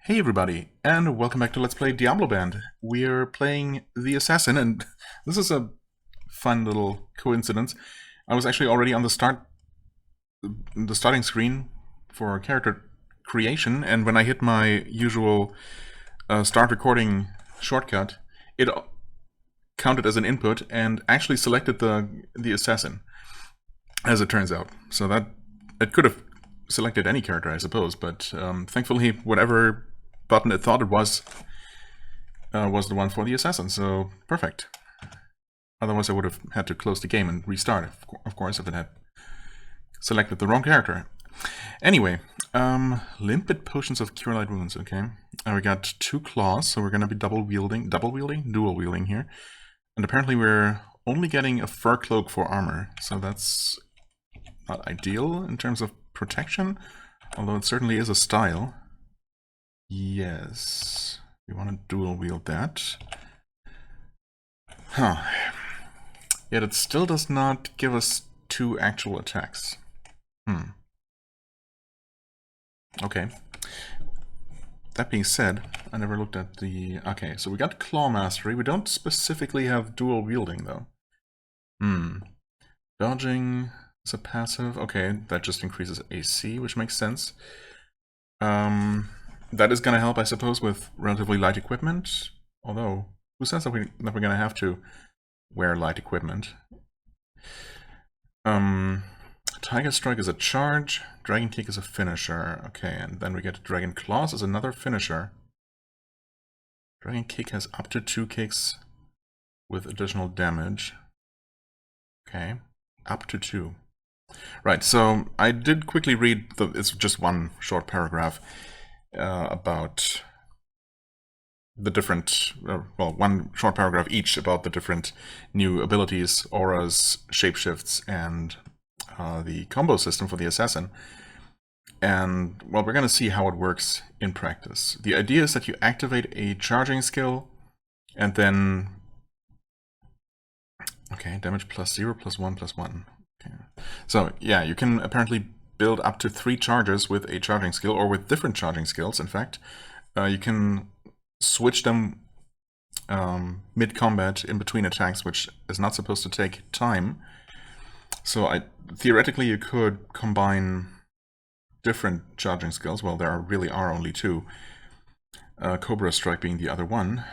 Hey everybody, and welcome back to Let's Play Diabloband. We're playing the Assassin, and this is a fun little coincidence. I was actually already on the starting screen for character creation, and when I hit my usual start recording shortcut, it counted as an input and actually selected the Assassin, as it turns out. So that it could have selected any character, I suppose, but thankfully, whatever button it thought it was the one for the assassin, so perfect. Otherwise I would have had to close the game and restart, of course, if it had selected the wrong character. Anyway, limpid potions of cure light wounds, okay. We got 2 claws, so we're going to be dual wielding here. And apparently we're only getting a fur cloak for armor, so that's not ideal in terms of protection, although it certainly is a style. Yes, we want to dual wield that. Huh. Yet it still does not give us 2 actual attacks. Okay. That being said, I never looked at the... Okay, so we got Claw Mastery. We don't specifically have dual wielding, though. Dodging is a passive. Okay, that just increases AC, which makes sense. That is going to help, I suppose, with relatively light equipment. Although, who says that we're going to have to wear light equipment? Tiger Strike is a charge. Dragon Kick is a finisher. Okay, and then we get Dragon Claws as another finisher. Dragon Kick has up to 2 kicks with additional damage. Okay, up to 2. Right, so I did quickly read, it's just one short paragraph about the different, well, one short paragraph each about the different new abilities, auras, shapeshifts, and the combo system for the assassin. And, well, we're going to see how it works in practice. The idea is that you activate a charging skill, and then... Okay, damage +0, +1, +1. Okay. So, yeah, you can apparently build up to 3 charges with a charging skill, or with different charging skills, in fact. You can switch them mid-combat in between attacks, which is not supposed to take time. So theoretically you could combine different charging skills. Well, there really are only 2. Cobra Strike being the other one.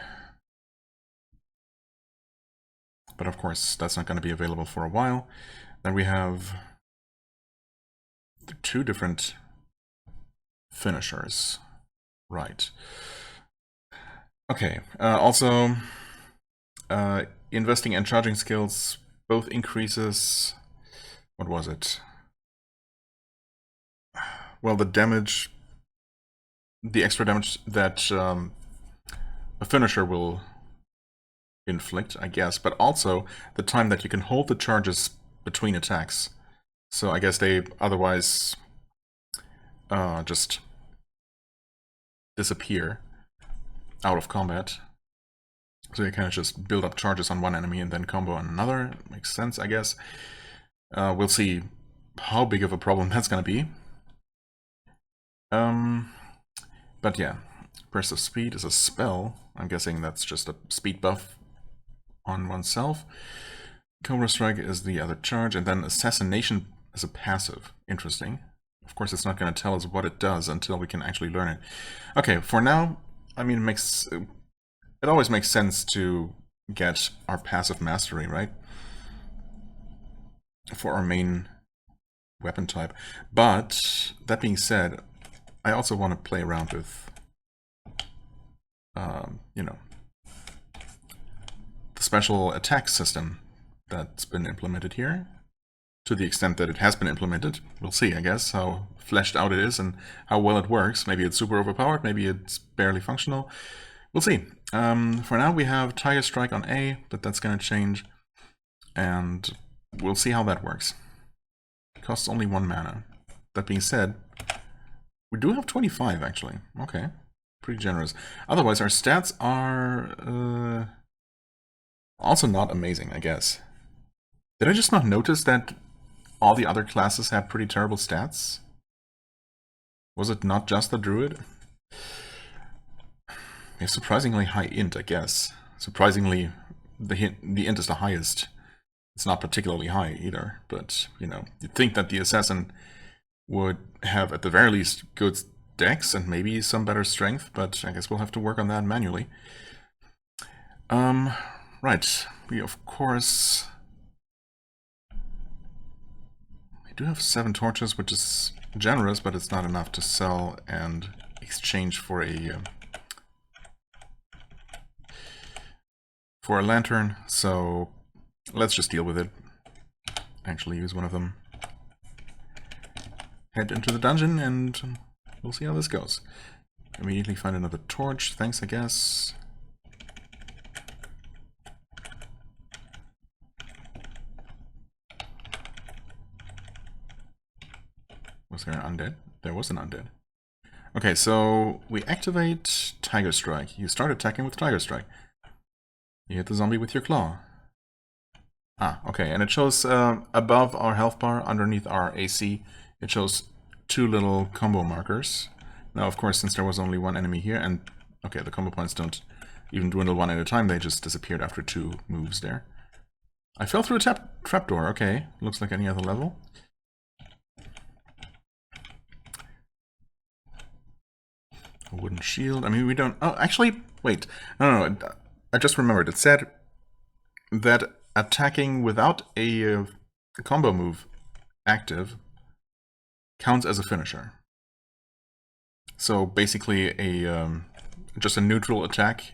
But of course, that's not going to be available for a while. Then we have 2 different finishers. Right. Okay. Also, investing and charging skills both increases... What was it? Well, the damage... The extra damage that a finisher will inflict, I guess, but also the time that you can hold the charges between attacks. So I guess they otherwise just disappear out of combat. So you kind of just build up charges on one enemy and then combo on another. Makes sense, I guess. We'll see how big of a problem that's going to be. But yeah, Burst of Speed is a spell. I'm guessing that's just a speed buff on oneself. Cobra Strike is the other charge, and then Assassination is a passive. Interesting. Of course, it's not going to tell us what it does until we can actually learn it. Okay, for now, I mean, it always makes sense to get our passive mastery, right? For our main weapon type. But, that being said, I also want to play around with, you know, the special attack system that's been implemented here. To the extent that it has been implemented. We'll see, I guess, how fleshed out it is and how well it works. Maybe it's super overpowered, maybe it's barely functional. We'll see. For now we have Tiger Strike on A, but that's going to change. And we'll see how that works. It costs only 1 mana. That being said, we do have 25 actually. Okay, pretty generous. Otherwise our stats are also not amazing, I guess. Did I just not notice that all the other classes have pretty terrible stats? Was it not just the druid? Yeah, surprisingly high int, I guess. Surprisingly, the int is the highest. It's not particularly high either, but, you know, you'd think that the assassin would have, at the very least, good dex and maybe some better strength, but I guess we'll have to work on that manually. Right. We, of course... I do have 7 torches, which is generous, but it's not enough to sell and exchange for a lantern, so let's just deal with it. Actually use one of them. Head into the dungeon and we'll see how this goes. Immediately find another torch, thanks I guess. Was there an undead? There was an undead. Okay, so we activate Tiger Strike. You start attacking with Tiger Strike. You hit the zombie with your claw. Ah, okay, and it shows above our health bar, underneath our AC, it shows 2 little combo markers. Now, of course, since there was only 1 enemy here, and okay, the combo points don't even dwindle 1 at a time, they just disappeared after 2 moves there. I fell through a trapdoor, okay. Looks like any other level. A wooden shield, I mean, we don't... Oh, actually, wait. No, I just remembered. It said that attacking without a combo move active counts as a finisher. So basically just a neutral attack,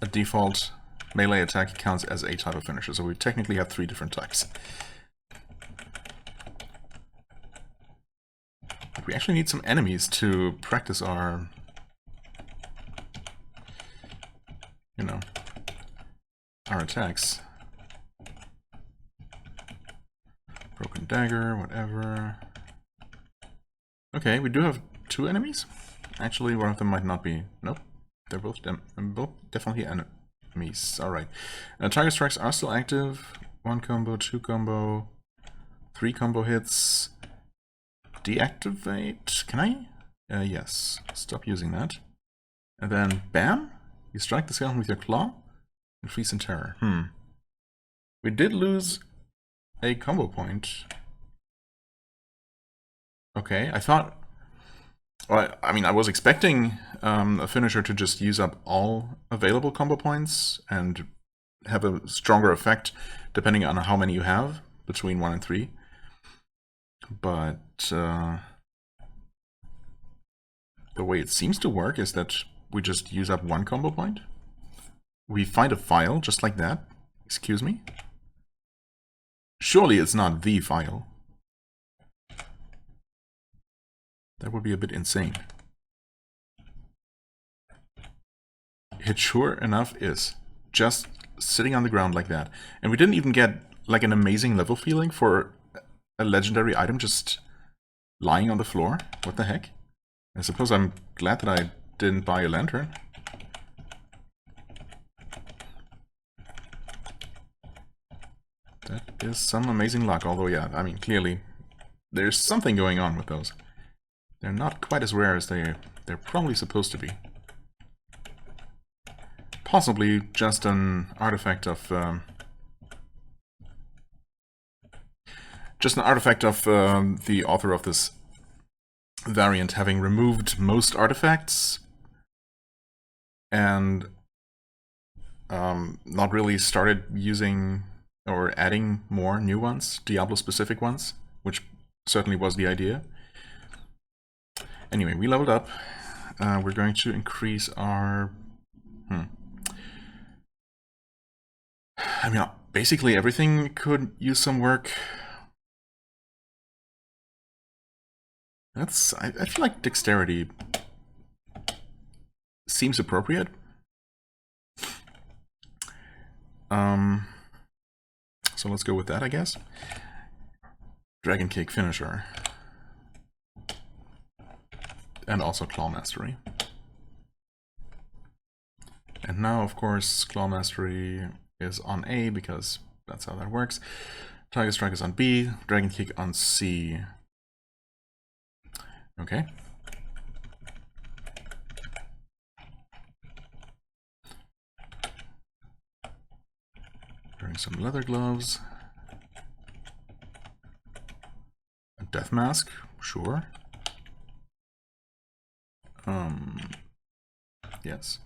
a default melee attack counts as a type of finisher. So we technically have 3 different types. But we actually need some enemies to practice our, you know, our attacks. Broken dagger, whatever. Okay, we do have 2 enemies. Actually, one of them might not be. Nope, they're both definitely enemies. All right. Tiger strikes are still active. 1 combo, 2 combo, 3 combo hits. Deactivate. Can I? Yes. Stop using that. And then, bam! You strike the skeleton with your claw and freeze in terror. We did lose a combo point. Okay, I thought... Well, I mean, I was expecting a finisher to just use up all available combo points and have a stronger effect depending on how many you have, between 1 and 3. But the way it seems to work is that we just use up 1 combo point. We find a file just like that. Excuse me? Surely it's not the file. That would be a bit insane. It sure enough is. Just sitting on the ground like that. And we didn't even get like an amazing level feeling for a legendary item just lying on the floor. What the heck? I suppose I'm glad that I didn't buy a lantern. That is some amazing luck, although yeah, I mean, clearly there's something going on with those. They're not quite as rare as they're probably supposed to be. Possibly just an artifact of the author of this variant having removed most artifacts and not really started using or adding more new ones, Diablo-specific ones, which certainly was the idea. Anyway, we leveled up. We're going to increase our... I mean, basically everything could use some work. I feel like dexterity seems appropriate. So let's go with that, I guess. Dragon Kick Finisher. And also Claw Mastery. And now, of course, Claw Mastery is on A, because that's how that works. Tiger Strike is on B, Dragon Kick on C. Okay. Some leather gloves. A death mask, sure. Yes.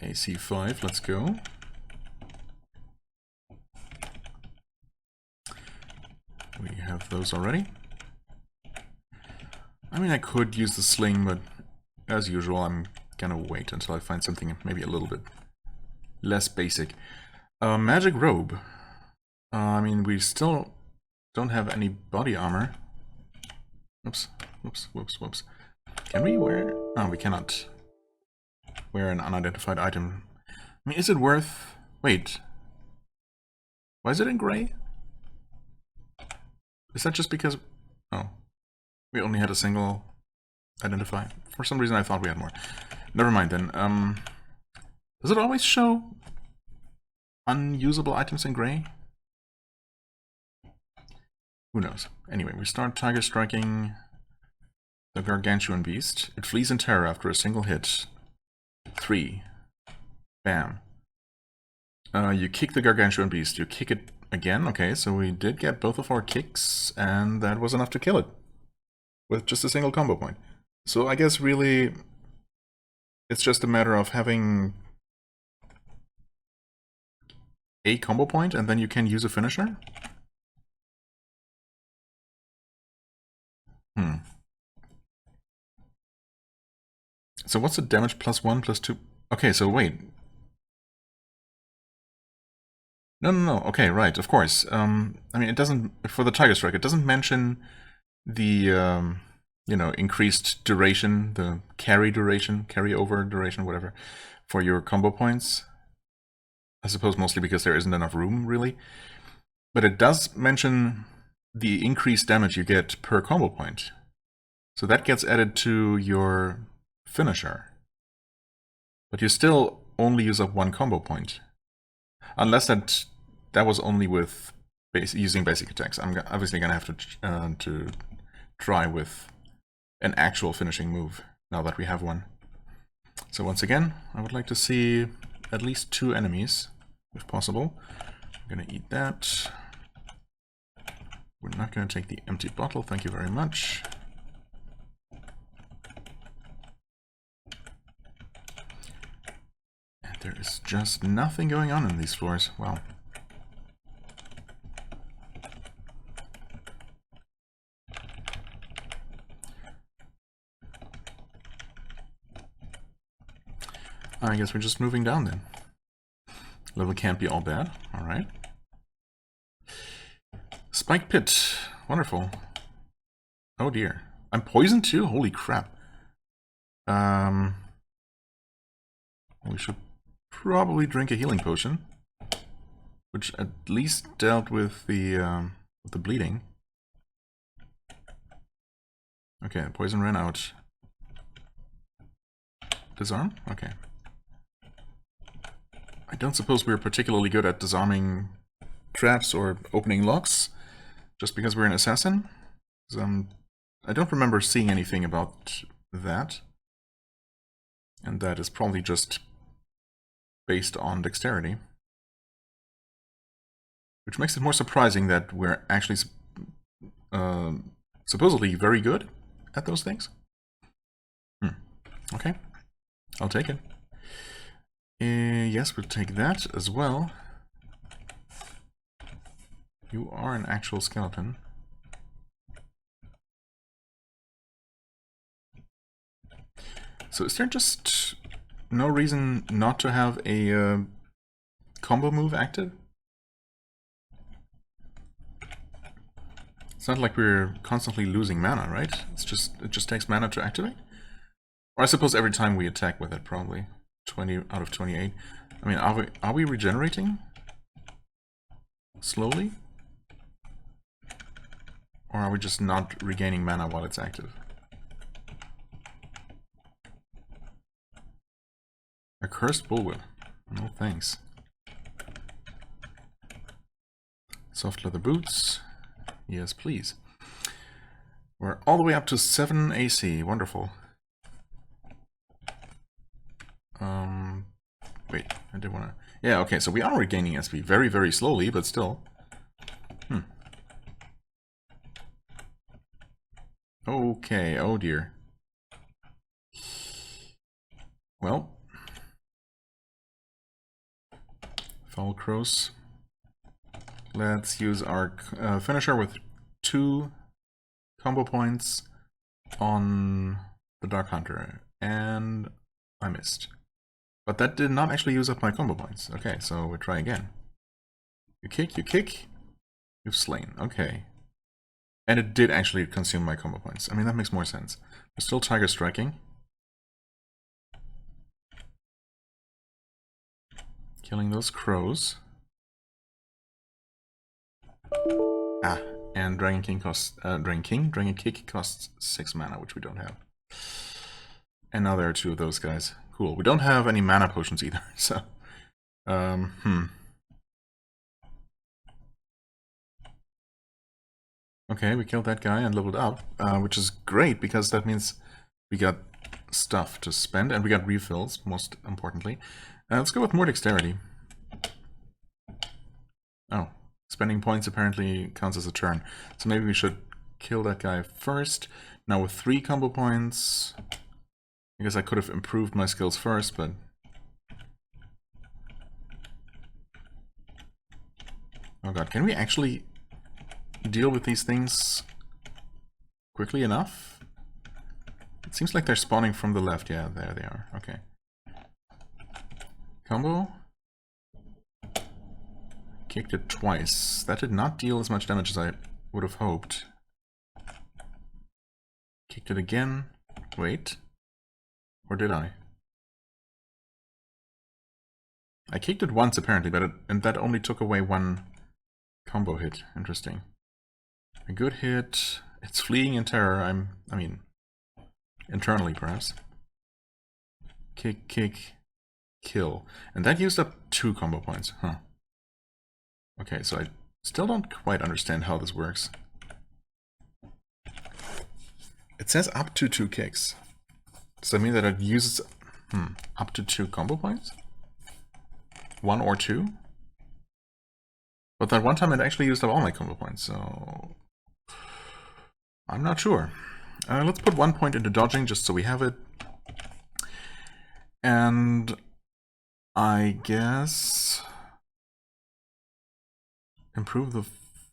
AC5, let's go. We have those already. I mean, I could use the sling, but as usual, I'm gonna wait until I find something maybe a little bit less basic. Magic robe. I mean, we still don't have any body armor. Oops, whoops, whoops, whoops. Can we wear... Oh, we cannot wear an unidentified item. I mean, is it worth... Wait. Why is it in gray? Is that just because... Oh. We only had a single identify. For some reason I thought we had more. Never mind then. Does it always show unusable items in gray? Who knows? Anyway, we start Tiger striking the gargantuan beast. It flees in terror after a single hit. 3. Bam. You kick the gargantuan beast. You kick it again. Okay, so we did get both of our kicks, and that was enough to kill it. With just a single combo point. So I guess really it's just a matter of having a combo point and then you can use a finisher? So what's the damage +1, +2? Okay, so wait. No. Okay, right, of course. I mean, it doesn't, for the Tiger Strike, it doesn't mention the, you know, increased duration, the carry duration, carry-over duration, whatever, for your combo points. I suppose mostly because there isn't enough room, really. But it does mention the increased damage you get per combo point. So that gets added to your finisher. But you still only use up one combo point. Unless that was only with using basic attacks. I'm obviously going to have to try with an actual finishing move, now that we have one. So once again, I would like to see at least 2 enemies, if possible. I'm going to eat that. We're not going to take the empty bottle, thank you very much. And there is just nothing going on in these floors. Wow. I guess we're just moving down then. Level can't be all bad. Alright. Spike pit. Wonderful. Oh dear. I'm poisoned too? Holy crap. We should probably drink a healing potion. Which at least dealt with the bleeding. Okay, the poison ran out. Disarm? Okay. I don't suppose we're particularly good at disarming traps or opening locks, just because we're an assassin. I don't remember seeing anything about that. And that is probably just based on dexterity. Which makes it more surprising that we're actually supposedly very good at those things. Okay, I'll take it. Yes, we'll take that as well. You are an actual skeleton. So is there just no reason not to have a combo move active? It's not like we're constantly losing mana, right? It just takes mana to activate? Or I suppose every time we attack with it, probably. 20 out of 28. I mean, are we regenerating? Slowly? Or are we just not regaining mana while it's active? A cursed bullwhip. No thanks. Soft leather boots. Yes, please. We're all the way up to 7 AC. Wonderful. Wait, I did want to Yeah, okay, so we are regaining SP very, very slowly, but still. Okay, oh dear. Well. Foul Crows. Let's use our finisher with 2 combo points on the Dark Hunter. And I missed. But that did not actually use up my combo points. Okay, so we try again. You kick, you've slain. Okay. And it did actually consume my combo points. I mean, that makes more sense. We're still Tiger Striking. Killing those crows. Ah, and Dragon Kick costs 6 mana, which we don't have. And now there are 2 of those guys. Cool. We don't have any mana potions either, so... Okay, we killed that guy and leveled up, which is great, because that means we got stuff to spend, and we got refills, most importantly. Let's go with more dexterity. Oh, spending points apparently counts as a turn. So maybe we should kill that guy first. Now with 3 combo points... I guess I could have improved my skills first, but... Oh god, can we actually deal with these things quickly enough? It seems like they're spawning from the left. Yeah, there they are. Okay. Combo. Kicked it twice. That did not deal as much damage as I would have hoped. Kicked it again. Wait. Or did I? I kicked it once apparently, but and that only took away 1 combo hit. Interesting. A good hit. It's fleeing in terror. I mean, internally perhaps. Kick, kick, kill. And that used up 2 combo points. Huh. Okay, so I still don't quite understand how this works. It says up to 2 kicks. Does that mean that it uses up to 2 combo points? 1 or 2? But that one time it actually used up all my combo points, so... I'm not sure. Let's put 1 point into dodging just so we have it. And... I guess... improve the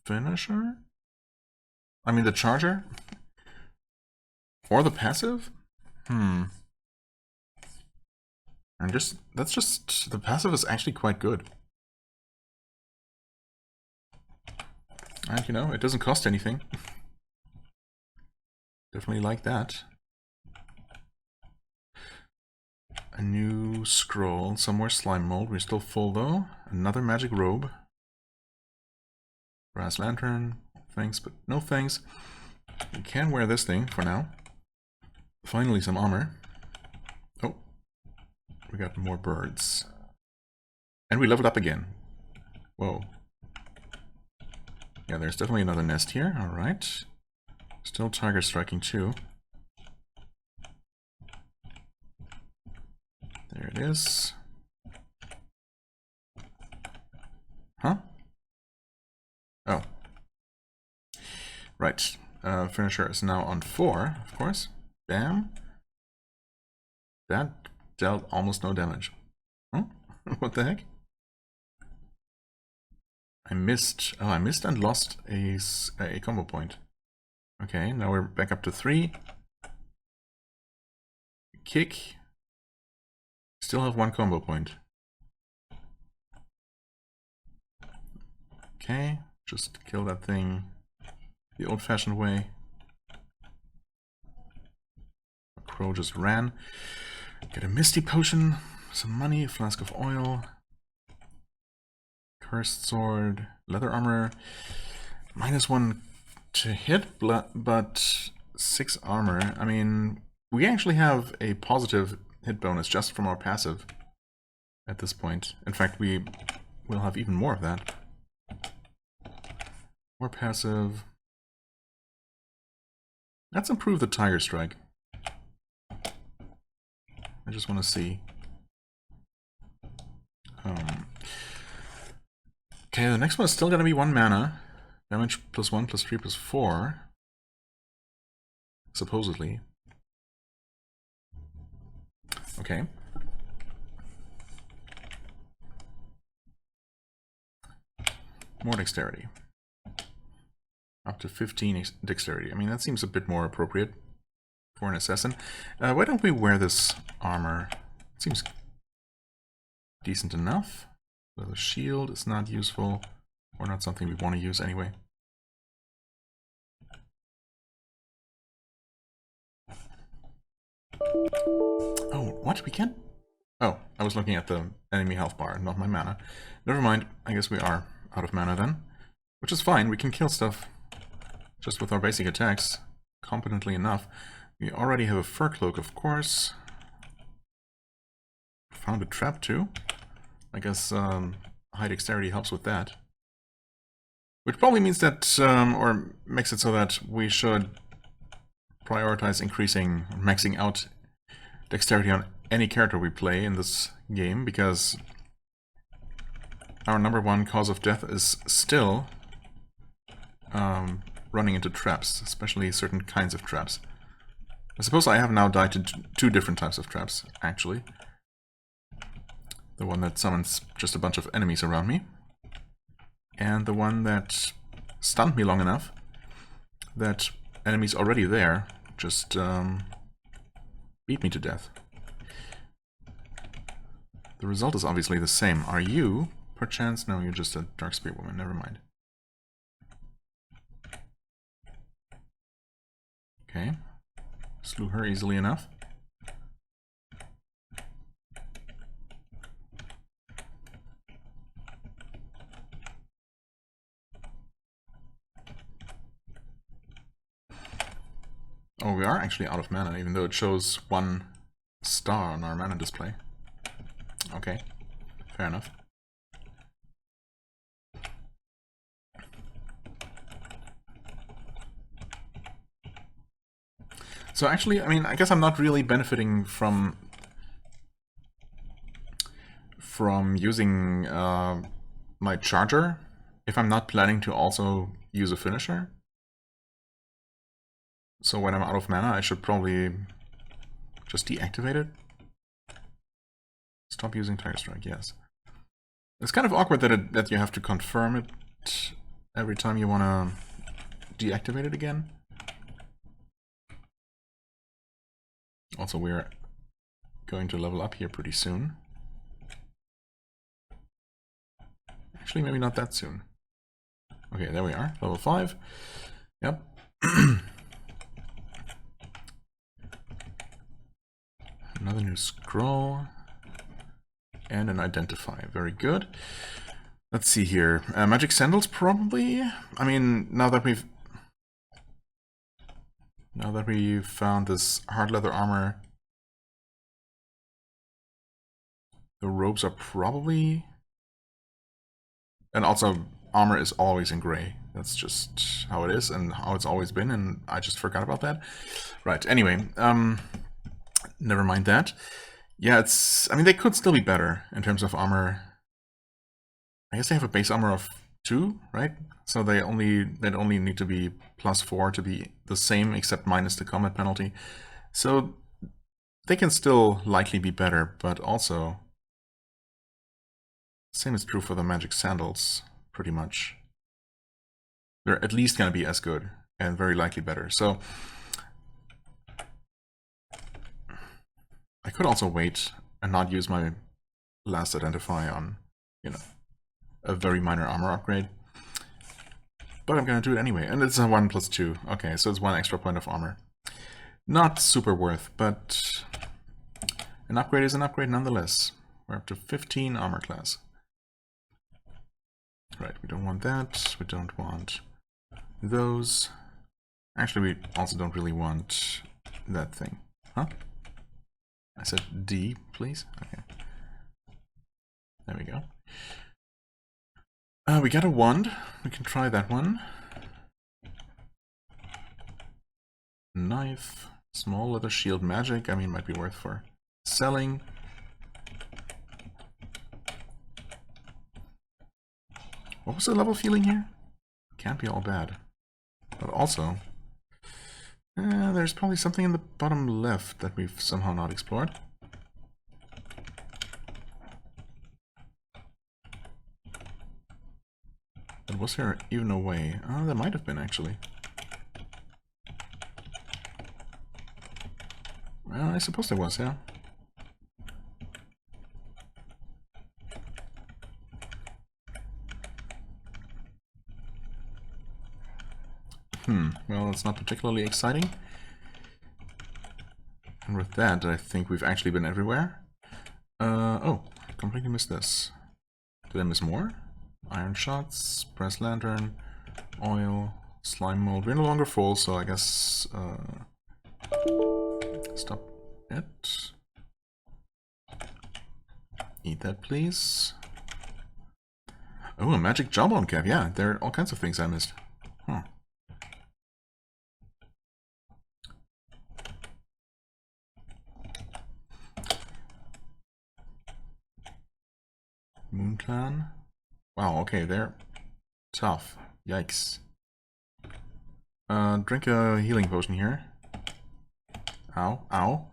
finisher? I mean the charger? Or the passive? And that's just... the passive is actually quite good. And you know, it doesn't cost anything. Definitely like that. A new scroll, some more slime mold. We're still full though. Another magic robe. Brass lantern. Thanks, but no thanks. We can wear this thing for now. Finally some armor. Oh, we got more birds. And we leveled up again. Whoa. Yeah, there's definitely another nest here. Alright. Still tiger striking too. There it is. Huh? Oh. Right. Finisher is now on 4, of course. Bam. That dealt almost no damage. Huh? What the heck? I missed. Oh, I missed and lost a combo point. Okay, now we're back up to 3. Kick. Still have 1 combo point. Okay, just kill that thing the old-fashioned way. A crow just ran. Get a misty potion, some money, a flask of oil, cursed sword, leather armor, -1 to hit, but 6 armor. I mean, we actually have a positive hit bonus just from our passive at this point. In fact, we will have even more of that. More passive. Let's improve the Tiger Strike. I just want to see. Okay, the next one is still gonna be 1 mana. Damage +1, +3, +4. Supposedly. Okay. More dexterity. Up to 15 dexterity. I mean, that seems a bit more appropriate for an assassin. Why don't we wear this armor? It seems decent enough. So the shield is not useful, or not something we want to use anyway. Oh, what? We can't? Oh, I was looking at the enemy health bar, not my mana. Never mind, I guess we are out of mana then. Which is fine, we can kill stuff just with our basic attacks competently enough. We already have a fur cloak, of course. Found a trap too. I guess high dexterity helps with that. Which probably means that, or makes it so that we should prioritize increasing, maxing out dexterity on any character we play in this game, because our #1 cause of death is still running into traps, especially certain kinds of traps. I suppose I have now died to 2 different types of traps, actually. The one that summons just a bunch of enemies around me, and the one that stunned me long enough that enemies already there just beat me to death. The result is obviously the same. Are you, perchance? No, you're just a dark spirit woman, never mind. Okay, slew her easily enough. Oh, we are actually out of mana, even though it shows 1 star on our mana display. Okay, fair enough. So actually, I mean, I guess I'm not really benefiting from using my charger if I'm not planning to also use a finisher. So when I'm out of mana, I should probably just deactivate it. Stop using Tiger Strike, yes. It's kind of awkward that you have to confirm it every time you want to deactivate it again. Also, we're going to level up here pretty soon. Actually, maybe not that soon. Okay, there we are, level 5. Yep. Another new scroll. And an identify. Very good. Let's see here. Magic sandals, probably? I mean, now that we've found this hard leather armor, the robes are probably... And also, armor is always in gray. That's just how it is and how it's always been, and I just forgot about that. Right, anyway, never mind that. Yeah, I mean, they could still be better in terms of armor. I guess they have a base armor of 2, right? So they'd only need to be +4 to be the same, except minus the combat penalty. So they can still likely be better, but also same is true for the magic sandals, pretty much. They're at least going to be as good, and very likely better. So I could also wait and not use my last identify on, you know, a very minor armor upgrade. But I'm going to do it anyway, and it's a 1 + 2. Okay, so it's 1 extra point of armor. Not super worth, but an upgrade is an upgrade nonetheless. We're up to 15 armor class. Right, we don't want that. We don't want those. Actually, we also don't really want that thing. Huh? I said D, please? Okay. There we go. We got a wand. We can try that one. Knife. Small leather shield magic. I mean, might be worth for selling. What was the level feeling here? Can't be all bad. But also, there's probably something in the bottom left that we've somehow not explored. But was there even a way? Oh, there might have been, actually. Well, I suppose there was, yeah. Well, it's not particularly exciting. And with that, I think we've actually been everywhere. Oh, completely missed this. Did I miss more? Iron shots, brass lantern, oil, slime mold. We're no longer full, so I guess stop it. Eat that, please. Oh, a magic jawbone cap. Yeah, there are all kinds of things I missed. Huh. Moon Clan. Wow, okay, they're tough. Yikes. Drink a healing potion here. Ow, ow.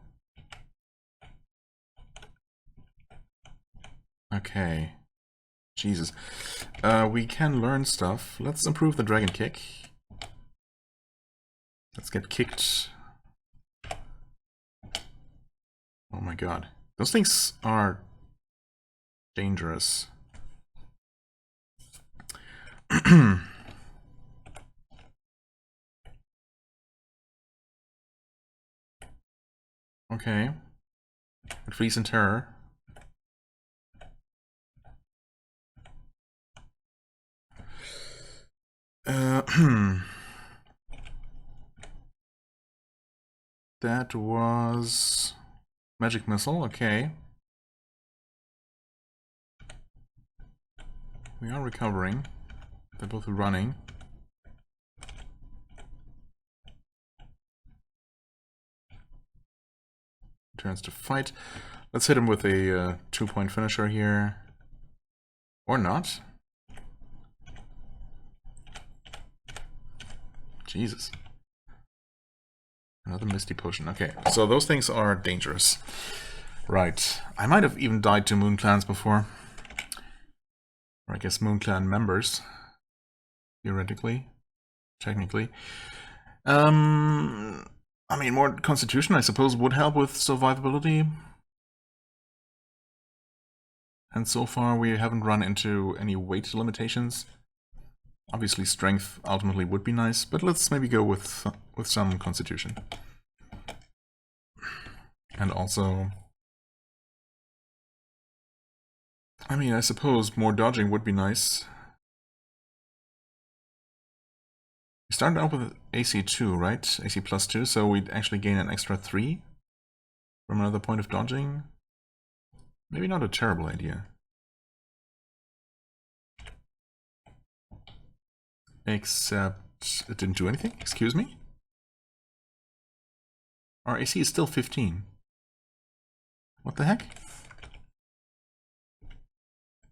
Okay. Jesus. We can learn stuff. Let's improve the dragon kick. Let's get kicked. Oh my god. Those things are dangerous. Okay. Freeze in terror. That was magic missile, okay. We are recovering. They're both running. Turns to fight. Let's hit him with a 2-point finisher here. Or not. Jesus. Another Misty Potion. Okay, so those things are dangerous. Right. I might have even died to Moon Clans before. Or I guess Moon Clan members. Theoretically. Technically. I mean, more Constitution, I suppose, would help with survivability. And so far, we haven't run into any weight limitations. Obviously, strength ultimately would be nice, but let's maybe go with some Constitution. And also, I mean, I suppose more dodging would be nice. We started out with AC 2, right? AC plus 2, so we'd actually gain an extra 3 from another point of dodging. Maybe not a terrible idea. Except it didn't do anything? Excuse me? Our AC is still 15. What the heck?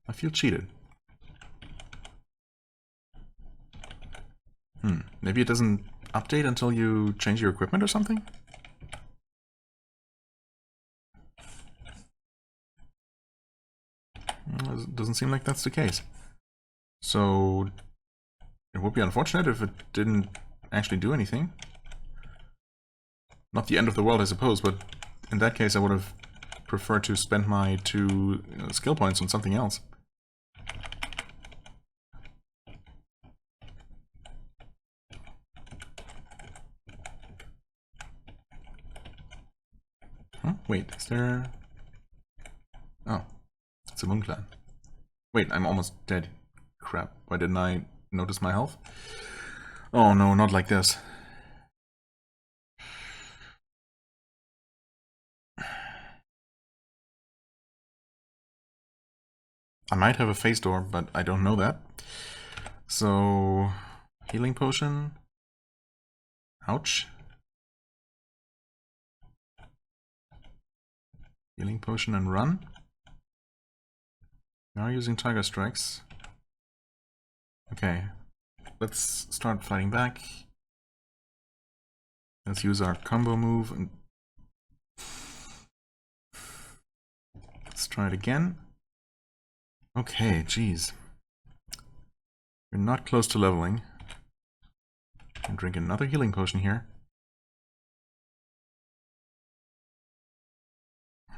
I feel cheated. Maybe it doesn't update until you change your equipment or something? It doesn't seem like that's the case. So it would be unfortunate if it didn't actually do anything. Not the end of the world, I suppose, but in that case I would have preferred to spend my 2 skill points on something else. Huh? Wait, is there... Oh, it's a Moon Clan. Wait, I'm almost dead. Crap, why didn't I notice my health? Oh no, not like this. I might have a phase door, but I don't know that. So, healing potion. Ouch. Healing potion and run. Now using Tiger Strikes. Okay, let's start fighting back. Let's use our combo move and let's try it again. Okay, geez. We're not close to leveling. And drink another healing potion here.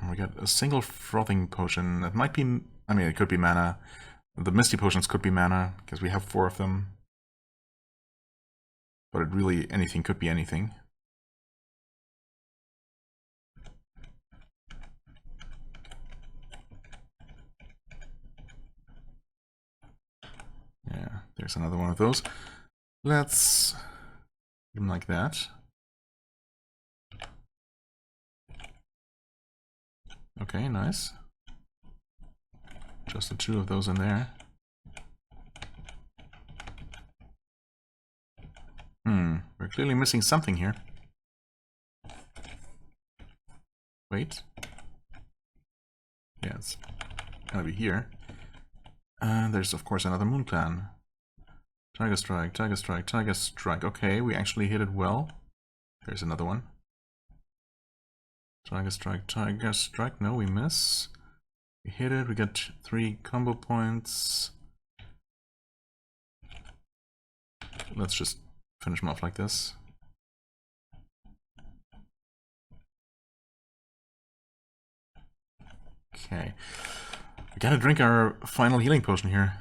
We got a single frothing potion. That might be... I mean, it could be mana. The misty potions could be mana, because we have 4 of them. But it really... anything could be anything. Yeah, there's another one of those. Let's... do them like that. Okay, nice. Just the 2 of those in there. We're clearly missing something here. Wait. Yeah, it's gonna be here. And there's of course another Moon Clan. Tiger Strike, Tiger Strike, Tiger Strike. Okay, we actually hit it well. There's another one. Tiger Strike, Tiger Strike. No, we miss. We hit it. We got 3 combo points. Let's just finish them off like this. Okay. We gotta drink our final healing potion here.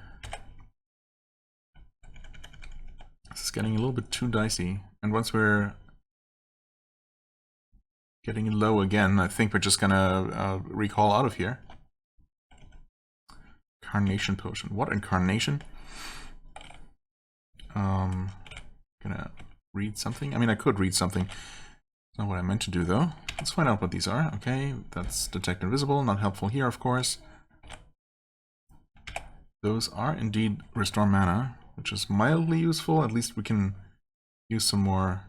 This is getting a little bit too dicey. And once we're getting low again, I think we're just gonna recall out of here. Carnation potion. What incarnation? Gonna read something? I mean, I could read something. It's not what I meant to do, though. Let's find out what these are. Okay, that's detect invisible. Not helpful here, of course. Those are indeed restore mana, which is mildly useful. At least we can use some more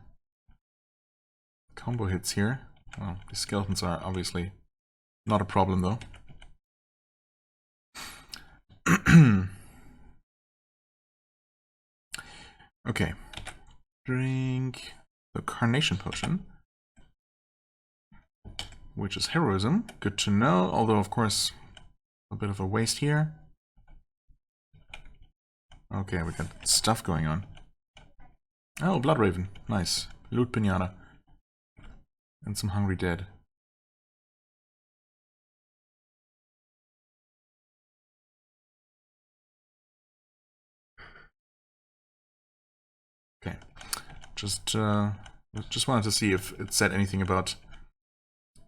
combo hits here. Well, the skeletons are obviously not a problem, though. Okay. Drink the Carnation Potion, which is heroism. Good to know, although of course a bit of a waste here. Okay, we got stuff going on. Oh, Blood Raven. Nice. Loot Pinata. And some Hungry Dead. Okay. Just wanted to see if it said anything about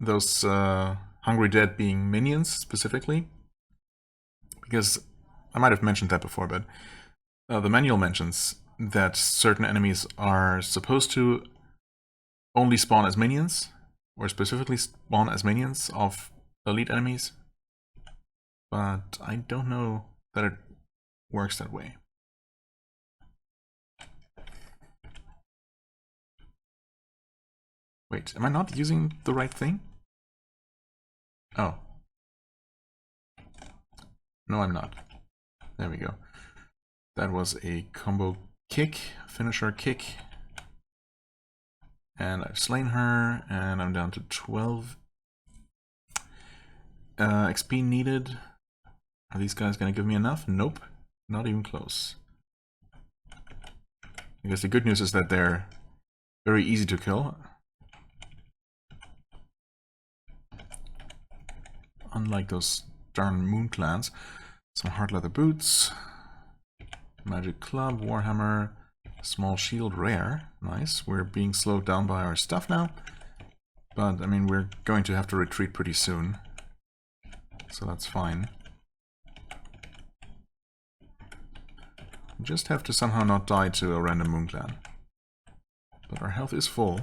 those Hungry Dead being minions specifically. Because I might have mentioned that before, but the manual mentions that certain enemies are supposed to only spawn as minions, or specifically spawn as minions of elite enemies. But I don't know that it works that way. Wait, am I not using the right thing? Oh. No, I'm not. There we go. That was a combo kick, finisher kick. And I've slain her, and I'm down to 12 XP needed. Are these guys gonna give me enough? Nope. Not even close. I guess the good news is that they're very easy to kill. Unlike those darn Moon Clans. Some hard leather boots. Magic club, warhammer, small shield, rare. Nice. We're being slowed down by our stuff now. But, I mean, we're going to have to retreat pretty soon. So that's fine. We just have to somehow not die to a random Moon Clan. But our health is full.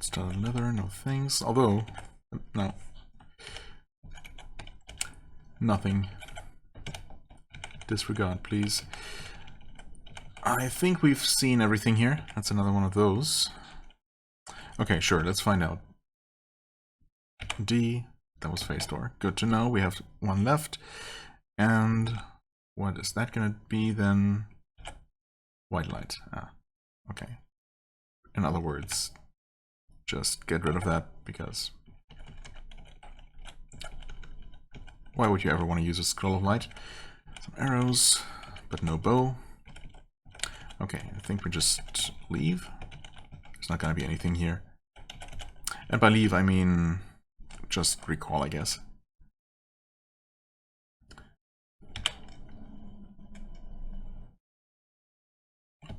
Studded leather, no things. Although, no. Nothing. Disregard, please. I think we've seen everything here. That's another one of those. Okay, sure, let's find out. D, that was face door. Good to know, we have one left. And what is that gonna be then? White light. Ah, okay. In other words, just get rid of that, because why would you ever want to use a scroll of light? Some arrows, but no bow. Okay, I think we just leave. There's not gonna be anything here. And by leave, I mean just recall, I guess.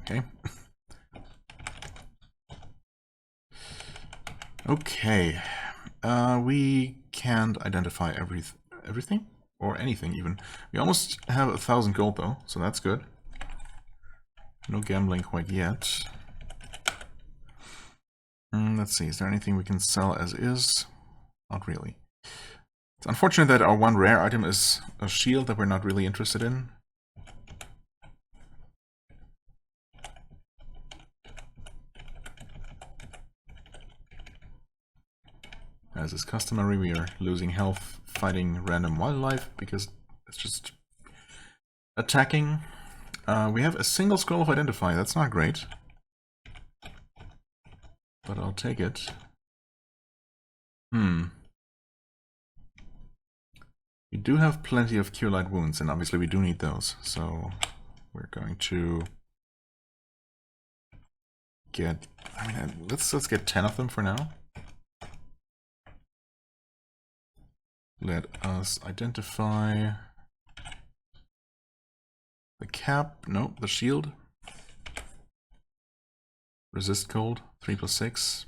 Okay. Okay. We can't identify everything or anything even. We almost have 1,000 gold though, so that's good. No gambling quite yet. Let's see, is there anything we can sell as is? Not really. It's unfortunate that our one rare item is a shield that we're not really interested in. As is customary, we are losing health fighting random wildlife because it's just attacking. We have a single scroll of identify, that's not great. But I'll take it. We do have plenty of cure light wounds, and obviously we do need those, so we're going to get, I mean, let's get 10 of them for now. Let us identify the cap, no, the shield. Resist cold, 3+6.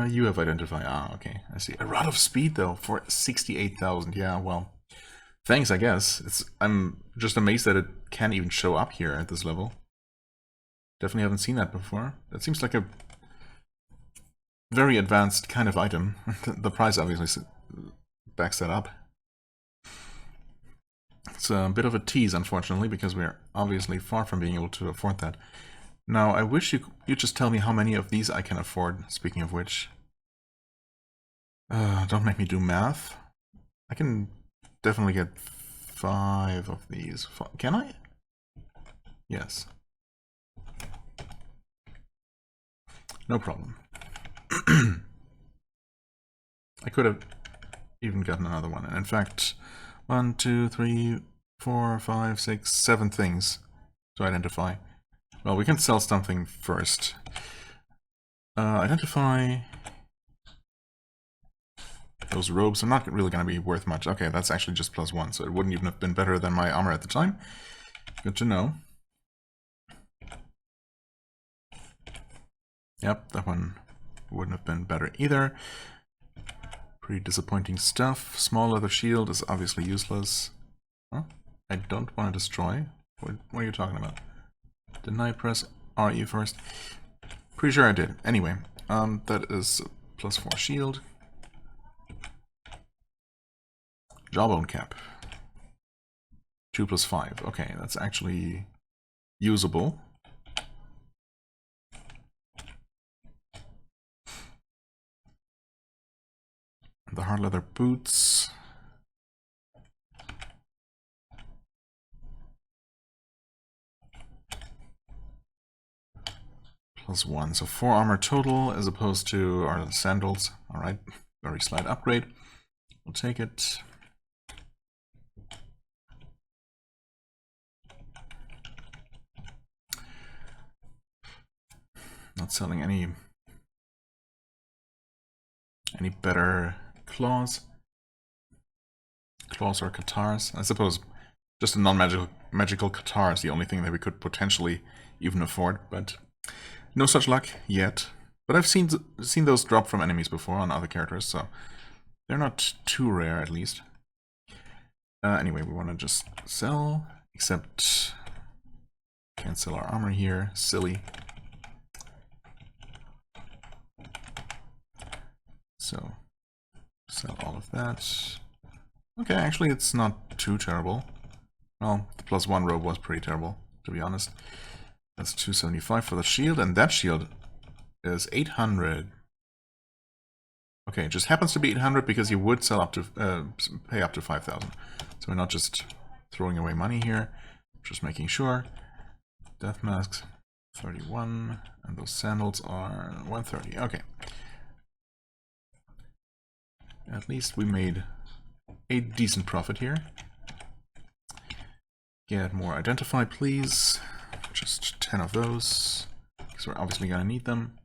You have identify. Ah, okay, I see. A rod of speed though for 68,000. Yeah, well, thanks, I guess. I'm just amazed that it can even show up here at this level. Definitely haven't seen that before. That seems like a very advanced kind of item. The price obviously backs that up. It's a bit of a tease, unfortunately, because we're obviously far from being able to afford that. Now, I wish you'd just tell me how many of these I can afford, speaking of which. Don't make me do math. I can definitely get 5 of these. Can I? Yes. No problem. I could have even gotten another one. And in fact, 1, 2, 3, 4, 5, 6, 7 things to identify. Well, we can sell something first. Identify those robes are not really going to be worth much. Okay, that's actually just +1, so it wouldn't even have been better than my armor at the time. Good to know. Yep, that one wouldn't have been better either. Pretty disappointing stuff. Small leather shield is obviously useless. Huh? I don't want to destroy. What are you talking about? Didn't I press RE first? Pretty sure I did. Anyway, that is +4 shield. Jawbone cap. 2+5. Okay, that's actually usable. The hard leather boots. +1, so 4 armor total as opposed to our sandals. Alright, very slight upgrade. We'll take it. Not selling any better claws. Claws or katars. I suppose just a non-magical katar is the only thing that we could potentially even afford, but no such luck yet. But I've seen those drop from enemies before on other characters, so they're not too rare at least. Anyway, we want to just sell, except Can't sell our armor here. Silly. So, sell all of that. Okay, actually it's not too terrible. Well, the +1 robe was pretty terrible, to be honest. That's 275 for the shield, and that shield is 800. Okay, it just happens to be 800 because you would sell up to pay up to 5,000. So we're not just throwing away money here, just making sure. Death masks 31, and those sandals are 130. Okay. At least we made a decent profit here. Get more identified, please. Just 10 of those, because we're obviously going to need them.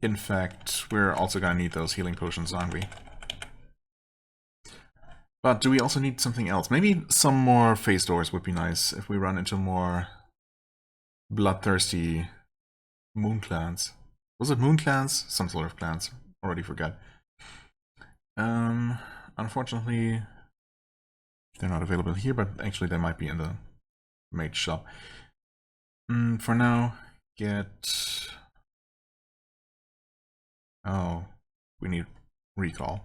In fact, we're also going to need those healing potions, aren't we? But do we also need something else? Maybe some more phase doors would be nice if we run into more bloodthirsty moon clans. Was it moon clans? Some sort of clans. Already forgot. Unfortunately, they're not available here, but actually they might be in the mage shop. For now, get... Oh, we need recall.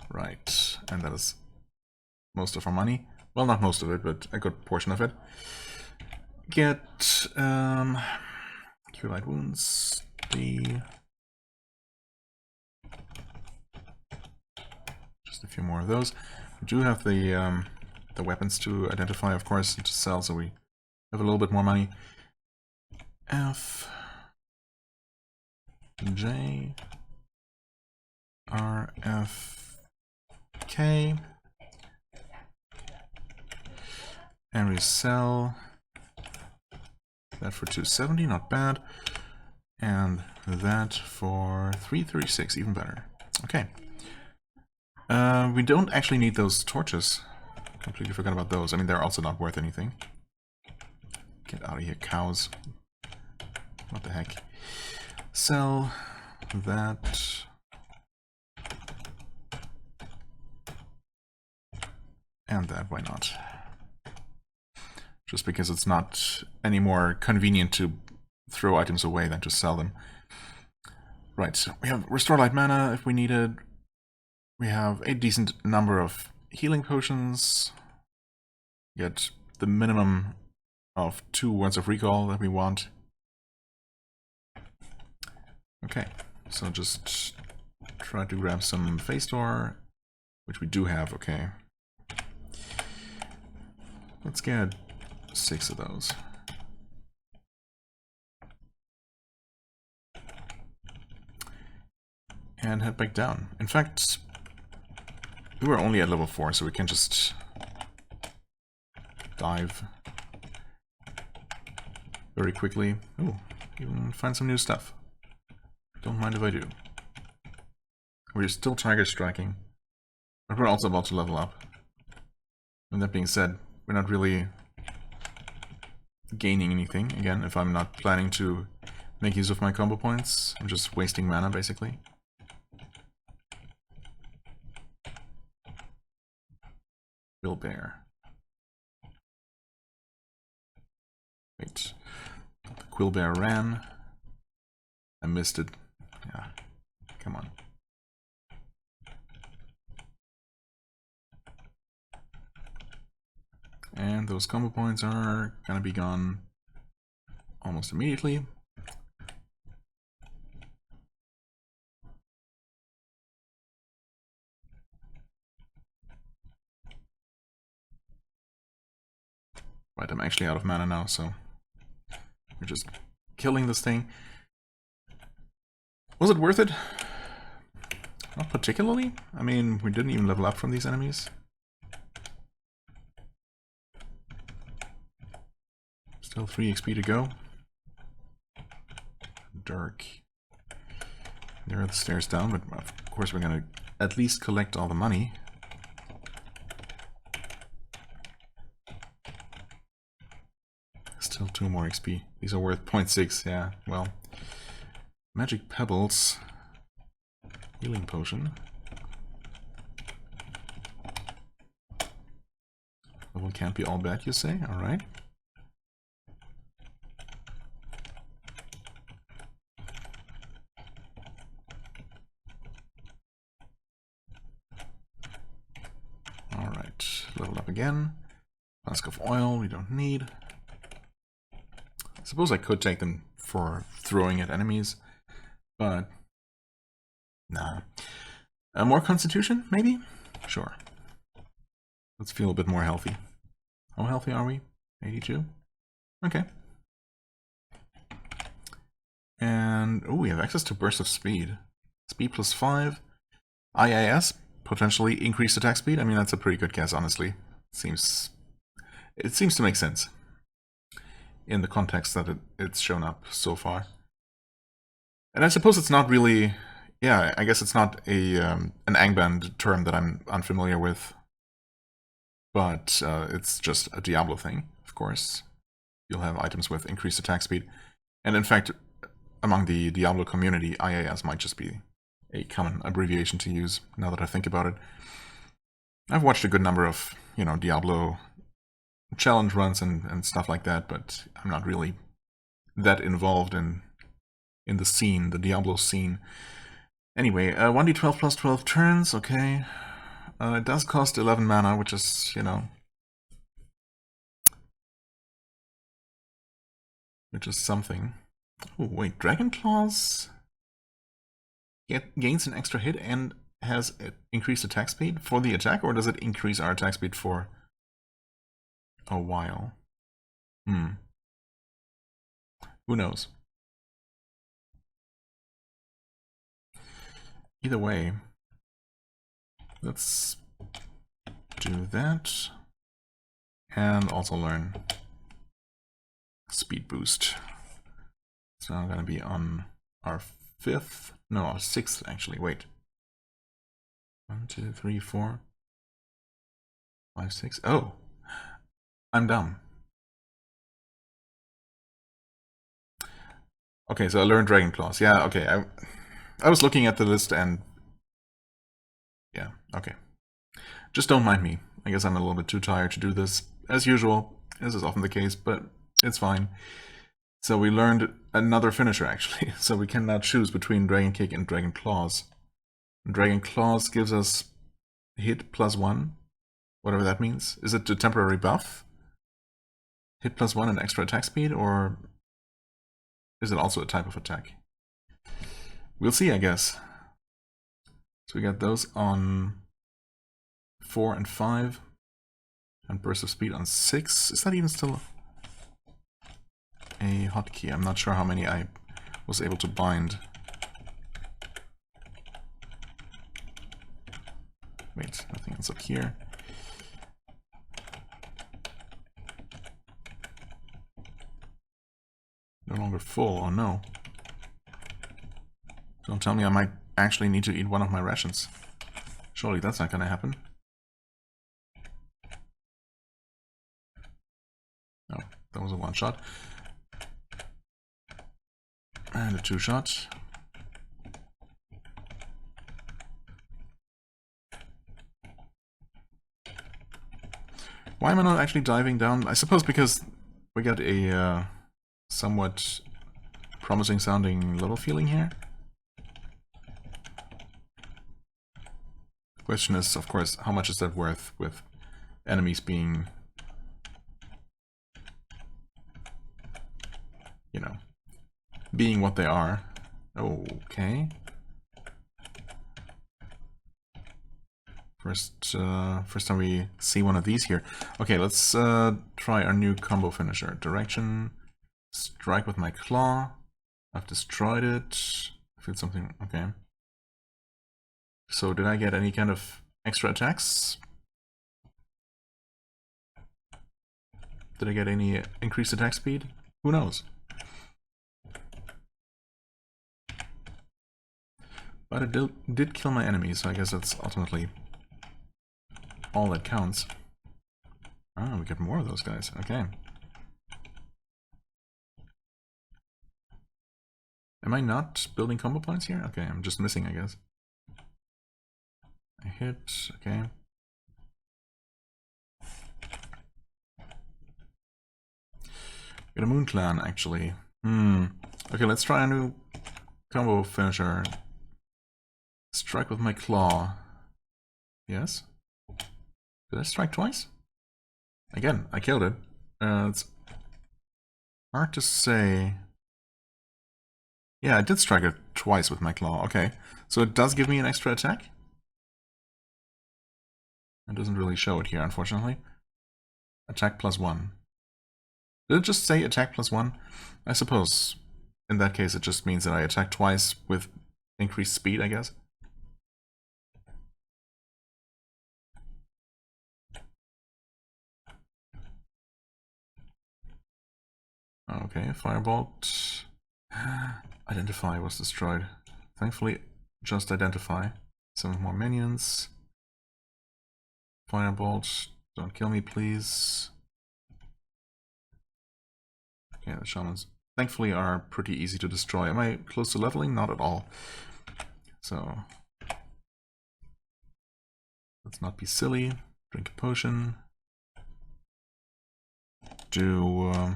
Right, and that is most of our money. Well, not most of it, but a good portion of it. Get cure light wounds. Just a few more of those. We do have the weapons to identify, of course, and to sell, so we have a little bit more money. F J R F K, and we sell that for 270, not bad, and that for 336, even better. Okay. We don't actually need those torches. Completely forgot about those. I mean, they're also not worth anything. Get out of here, cows. What the heck? Sell that. And that, why not? Just because it's not any more convenient to throw items away than to sell them. Right, so we have Restore Light Mana if we need it. We have a decent number of healing potions. Get the minimum of 2 Words of Recall that we want. Okay, so just try to grab some Phase Door, which we do have, okay. Let's get 6 of those. And head back down. In fact, we were only at level 4, so we can just dive very quickly. Ooh, even find some new stuff. Don't mind if I do. We're still target striking, but we're also about to level up. And that being said, we're not really gaining anything. Again, if I'm not planning to make use of my combo points, I'm just wasting mana, basically. Bill Bear. Wait. The Quillbear ran. I missed it. Yeah. Come on. And those combo points are gonna be gone almost immediately. Right, I'm actually out of mana now, so we're just killing this thing. Was it worth it? Not particularly. I mean, we didn't even level up from these enemies. Still 3 XP to go. Dark. There are the stairs down, but of course we're gonna at least collect all the money. Still 2 more XP. These are worth 0.6, yeah, well. Magic Pebbles. Healing Potion. Level can't be all bad, you say? Alright. Alright, level up again. Flask of oil, we don't need. I suppose I could take them for throwing at enemies, but nah. More constitution, maybe? Sure. Let's feel a bit more healthy. How healthy are we? 82? Okay. And, oh, we have access to burst of speed. Speed plus 5. IIS, potentially increased attack speed. I mean, that's a pretty good guess, honestly. It seems to make sense in the context that it's shown up so far. And I suppose it's not really... Yeah, I guess it's not an Angband term that I'm unfamiliar with. But it's just a Diablo thing, of course. You'll have items with increased attack speed. And in fact, among the Diablo community, IAS might just be a common abbreviation to use, now that I think about it. I've watched a good number of, you know, Diablo challenge runs and stuff like that, but I'm not really that involved in the scene, the Diablo scene. Anyway, 1d12 plus 12 turns, okay. It does cost 11 mana, which is, you know... which is something. Oh, wait, Dragon Claws gains an extra hit and has increased attack speed for the attack, or does it increase our attack speed for a while? Who knows? Either way, let's do that. And also learn speed boost. It's now going to be on our 5th, no, our 6th actually, wait. 1, 2, 3, 4, 5, 6, oh! I'm dumb. Okay, so I learned Dragon Claws. Yeah, okay, I was looking at the list and... yeah, okay. Just don't mind me. I guess I'm a little bit too tired to do this. As usual, this is often the case, but it's fine. So we learned another finisher, actually. So we can now choose between Dragon Kick and Dragon Claws. Dragon Claws gives us hit plus 1, whatever that means. Is it a temporary buff? Hit plus 1 and extra attack speed, or is it also a type of attack? We'll see, I guess. So we got those on 4 and 5, and burst of speed on 6. Is that even still a hotkey? I'm not sure how many I was able to bind. Wait, nothing else up here. No longer full, oh no. Don't tell me I might actually need to eat one of my rations. Surely that's not gonna happen. No, that was a one-shot. And a two-shot. Why am I not actually diving down? I suppose because we got a somewhat promising sounding level feeling here. The question is, of course, how much is that worth with enemies being, you know, being what they are. Okay. First time we see one of these here. Okay, let's try our new combo finisher. Direction, strike with my claw. I've destroyed it. I feel something. Okay. So did I get any kind of extra attacks? Did I get any increased attack speed? Who knows? But it did kill my enemy, so I guess that's ultimately all that counts. Ah, we get more of those guys. Okay. Am I not building combo points here? Okay, I'm just missing, I guess. I hit, okay. Get a Moon Clan, actually. Okay, let's try a new combo finisher. Strike with my claw. Yes? Did I strike twice? Again, I killed it. It's hard to say. Yeah, I did strike it twice with my claw. Okay, so it does give me an extra attack? It doesn't really show it here, unfortunately. Attack +1. Did it just say attack +1? I suppose in that case it just means that I attack twice with increased speed, I guess. Okay, Firebolt. Identify was destroyed. Thankfully, just identify. Some more minions. Firebolt. Don't kill me, please. Okay, the shamans thankfully are pretty easy to destroy. Am I close to leveling? Not at all. So let's not be silly. Drink a potion. Do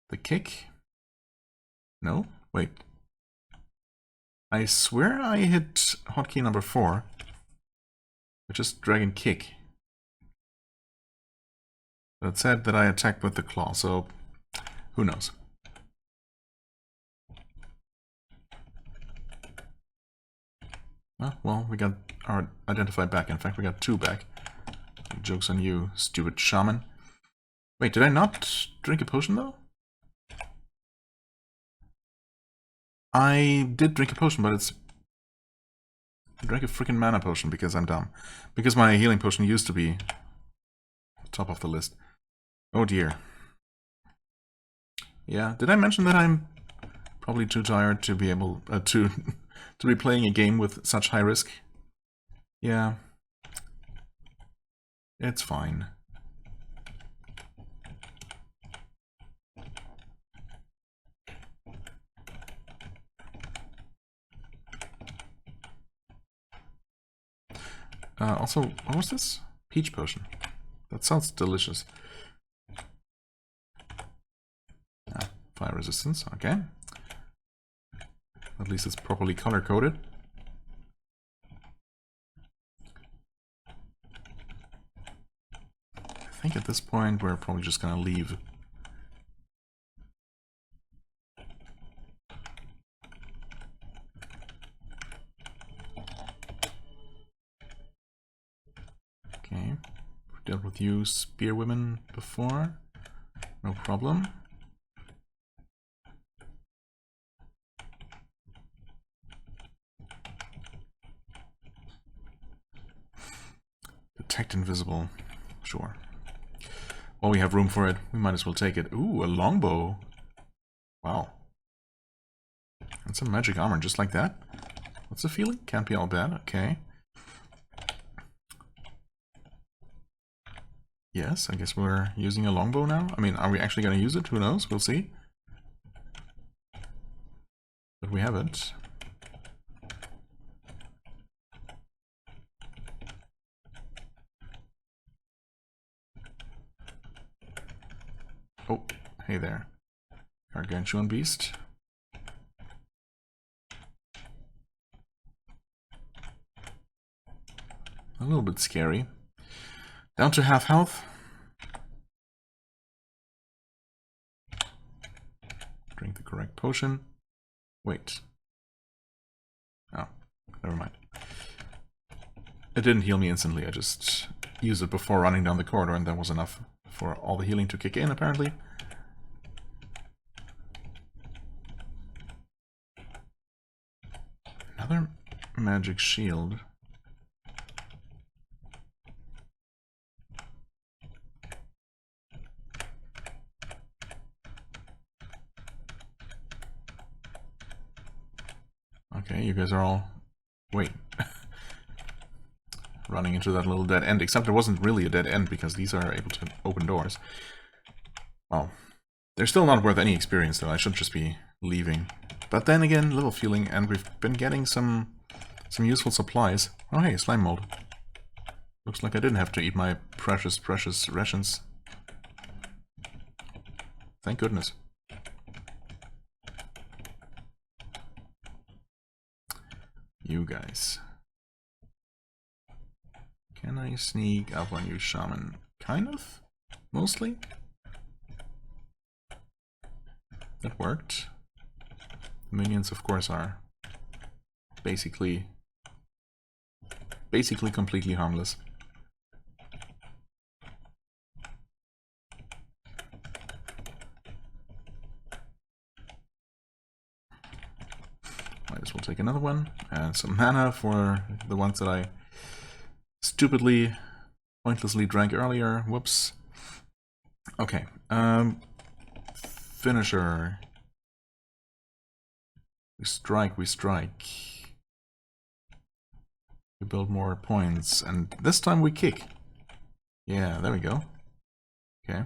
the kick? No? Wait. I swear I hit hotkey number 4. Which is dragon kick. But it said that I attacked with the claw, so who knows? Well, we got our identify back. In fact, we got 2 back. Joke's on you, stupid shaman. Wait, did I not drink a potion, though? I did drink a potion, but it's... I drank a freaking mana potion because I'm dumb. Because my healing potion used to be top of the list. Oh dear. Yeah, did I mention that I'm probably too tired to be able to be playing a game with such high risk? Yeah. It's fine. Also, what was this? Peach potion. That sounds delicious. Fire resistance, okay. At least it's properly color-coded. I think at this point we're probably just gonna leave. Okay, we've dealt with you spearwomen before. No problem. Detect invisible. Sure. Well, we have room for it. We might as well take it. Ooh, a longbow. Wow. And some magic armor just like that. What's the feeling? Can't be all bad. Okay. Yes, I guess we're using a longbow now. I mean, are we actually going to use it? Who knows? We'll see. But we have it. Oh, hey there. Gargantuan beast. A little bit scary. Down to half health. Drink the correct potion. Wait. Oh, never mind. It didn't heal me instantly, I just used it before running down the corridor and that was enough for all the healing to kick in, apparently. Another magic shield. Okay, you guys are all... Wait. Running into that little dead end, except it wasn't really a dead end because these are able to open doors. Well, they're still not worth any experience though, I should just be leaving. But then again, little feeling, and we've been getting some useful supplies. Oh hey, slime mold. Looks like I didn't have to eat my precious rations. Thank goodness. You guys. Can I sneak up on you, Shaman? Kind of? Mostly? That worked. The minions, of course, are basically completely harmless. Might as well take another one, and some mana for the ones that I stupidly, pointlessly drank earlier. Whoops. Okay, finisher. We strike, we strike. We build more points, and this time we kick. Yeah, there we go. Okay.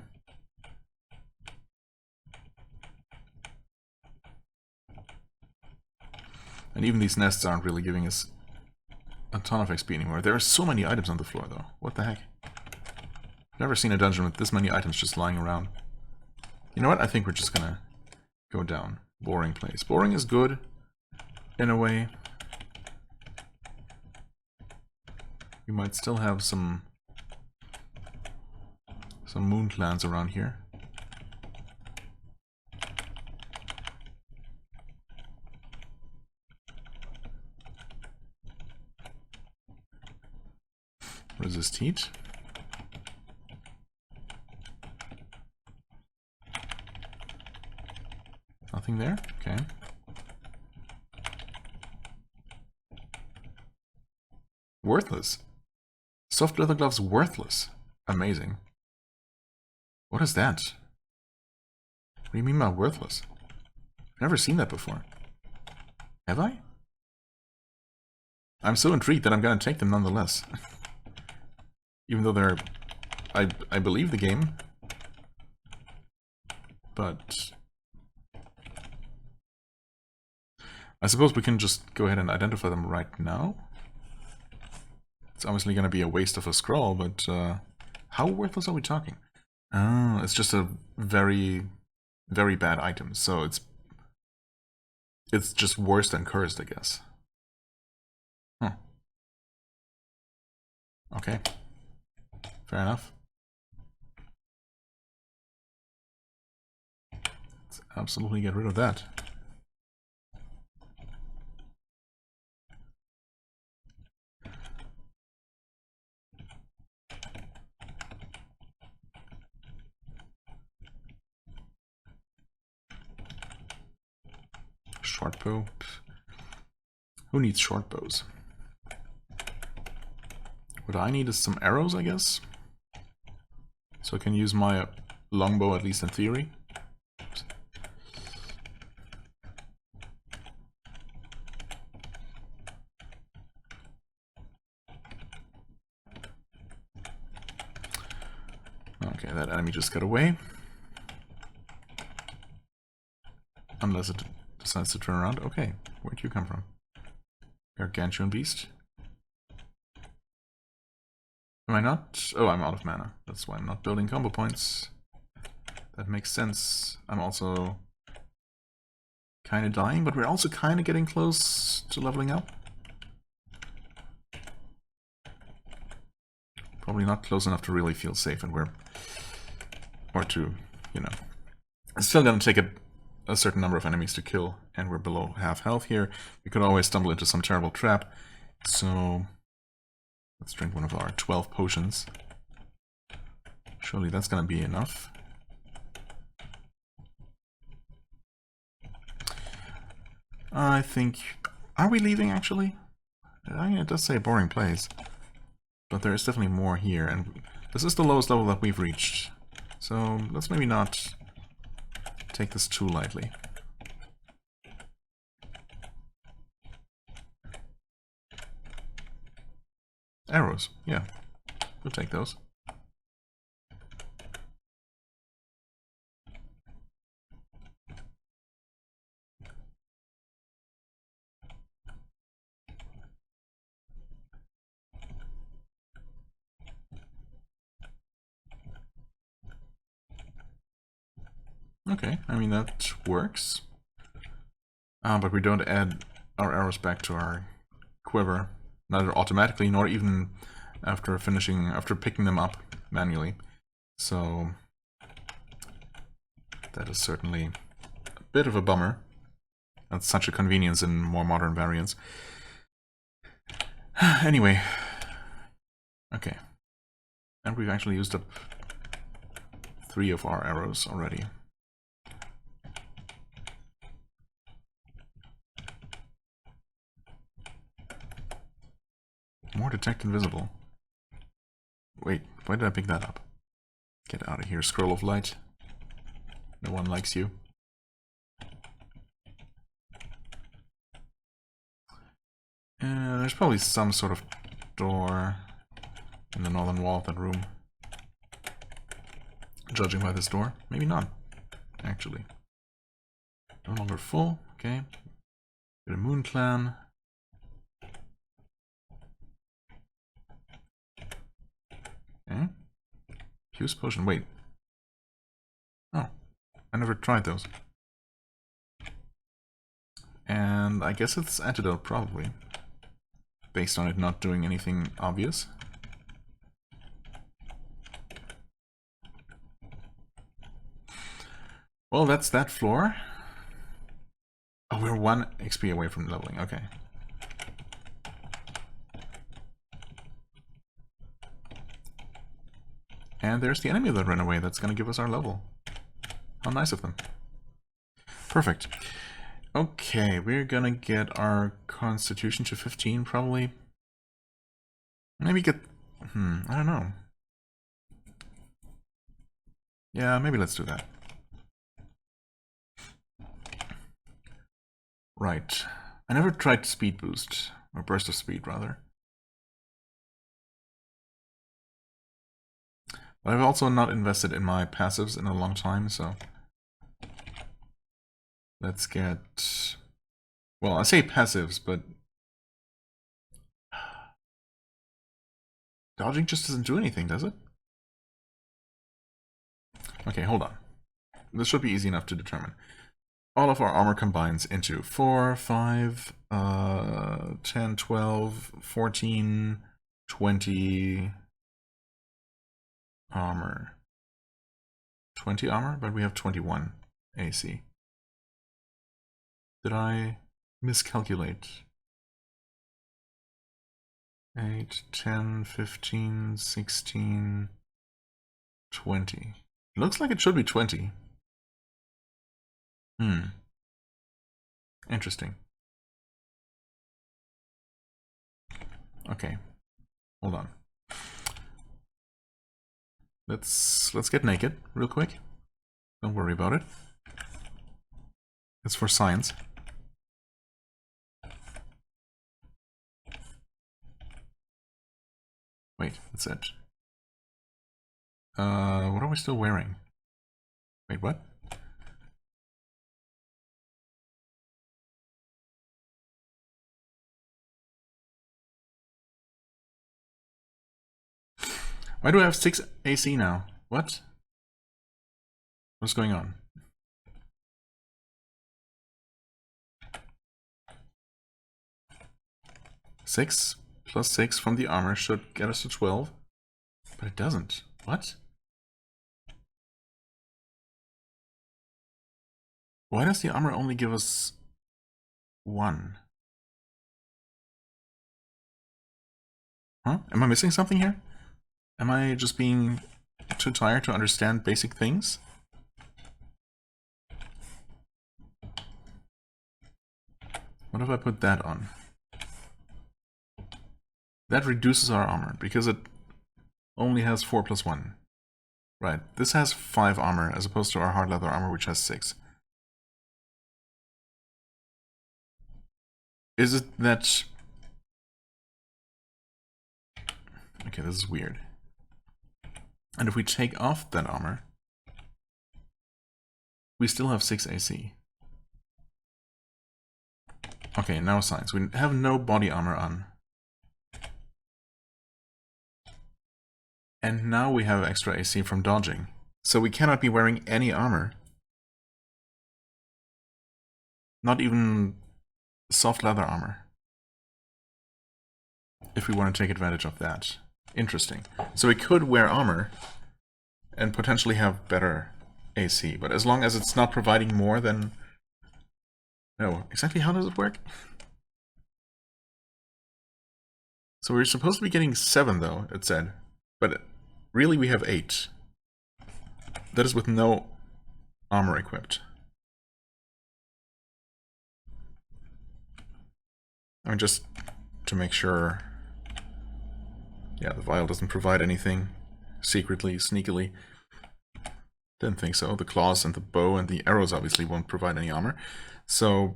And even these nests aren't really giving us a ton of XP anymore. There are so many items on the floor, though. What the heck? I've never seen a dungeon with this many items just lying around. You know what? I think we're just gonna go down. Boring place. Boring is good, in a way. We might still have some moon clans around here. Resist heat. Nothing there? Okay. Worthless. Soft leather gloves worthless. Amazing. What is that? What do you mean by worthless? I've never seen that before. Have I? I'm so intrigued that I'm gonna take them nonetheless. Even though they're... I believe the game. But... I suppose we can just go ahead and identify them right now. It's obviously gonna be a waste of a scroll, but how worthless are we talking? Oh, it's just a very, very bad item, so it's just worse than cursed, I guess. Huh. Okay. Fair enough. Let's absolutely get rid of that. Short bow. Who needs short bows? What I need is some arrows, I guess. So I can use my longbow, at least in theory. Okay, that enemy just got away. Unless it decides to turn around. Okay, where'd you come from? Gargantuan beast? Am I not? Oh, I'm out of mana. That's why I'm not building combo points. That makes sense. I'm also kind of dying, but we're also kind of getting close to leveling up. Probably not close enough to really feel safe, and or to, you know, it's still gonna take a certain number of enemies to kill, and we're below half health here. We could always stumble into some terrible trap, so let's drink one of our 12 potions. Surely that's gonna be enough. I think... Are we leaving, actually? I mean, it does say boring place. But there is definitely more here, and this is the lowest level that we've reached. So let's maybe not take this too lightly. Arrows, yeah. We'll take those. Okay, I mean that works. But we don't add our arrows back to our quiver, neither automatically nor even after picking them up manually. So that is certainly a bit of a bummer. That's such a convenience in more modern variants. Anyway, okay, and we've actually used up 3 of our arrows already. More detect invisible. Wait, why did I pick that up? Get out of here, scroll of light. No one likes you. There's probably some sort of door in the northern wall of that room. Judging by this door, maybe not, actually. No longer full, okay. Get a moon clan. Okay. Fuse potion, wait. Oh, I never tried those. And I guess it's antidote, probably. Based on it not doing anything obvious. Well, that's that floor. Oh, we're 1 XP away from leveling, okay. And there's the enemy that ran away. That's going to give us our level. How nice of them. Perfect. Okay, we're going to get our constitution to 15, probably. Maybe get... I don't know. Yeah, maybe let's do that. Right. I never tried speed boost. Or burst of speed, rather. But I've also not invested in my passives in a long time, so... Let's get... Well, I say passives, but... Dodging just doesn't do anything, does it? Okay, hold on. This should be easy enough to determine. All of our armor combines into 4, 5, 10, 12, 14, 20 armor. 20 armor, but we have 21 AC. Did I miscalculate? 8, 10, 15, 16, 20. Looks like it should be 20. Interesting. Okay. Hold on. Let's get naked real quick. Don't worry about it. It's for science. Wait, that's it. What are we still wearing? Wait, what? Why do I have 6 AC now? What? What's going on? Six plus 6 from the armor should get us to 12. But it doesn't. What? Why does the armor only give us 1? Huh? Am I missing something here? Am I just being too tired to understand basic things? What if I put that on? That reduces our armor, because it only has 4 plus 1. Right, this has 5 armor, as opposed to our hard leather armor, which has 6. Is it that... Okay, this is weird. And if we take off that armor, we still have 6 AC. Okay, now science. We have no body armor on. And now we have extra AC from dodging. So we cannot be wearing any armor. Not even soft leather armor. If we want to take advantage of that. Interesting. So we could wear armor and potentially have better AC, but as long as it's not providing more than... No, exactly how does it work? So we're supposed to be getting 7 though, it said. But really we have 8. That is with no armor equipped. I mean, just to make sure... Yeah, the vial doesn't provide anything secretly, sneakily. Didn't think so. The claws and the bow and the arrows obviously won't provide any armor. So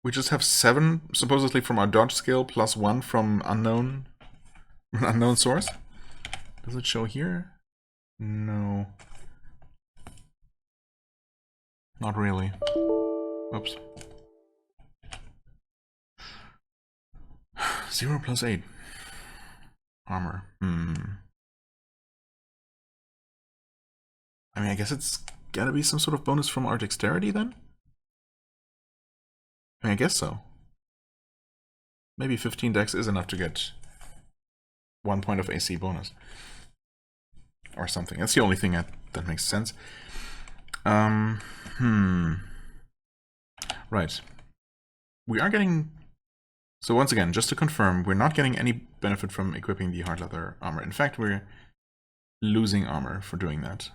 we just have 7 supposedly from our dodge skill plus 1 from unknown source. Does it show here? No. Not really. Oops. 0 plus 8. Armor. I mean, I guess it's gotta be some sort of bonus from our dexterity then? I mean, I guess so. Maybe 15 dex is enough to get 1 point of AC bonus. Or something. That's the only thing that makes sense. Right. We are getting... So once again, just to confirm, we're not getting any benefit from equipping the hard leather armor. In fact, we're losing armor for doing that.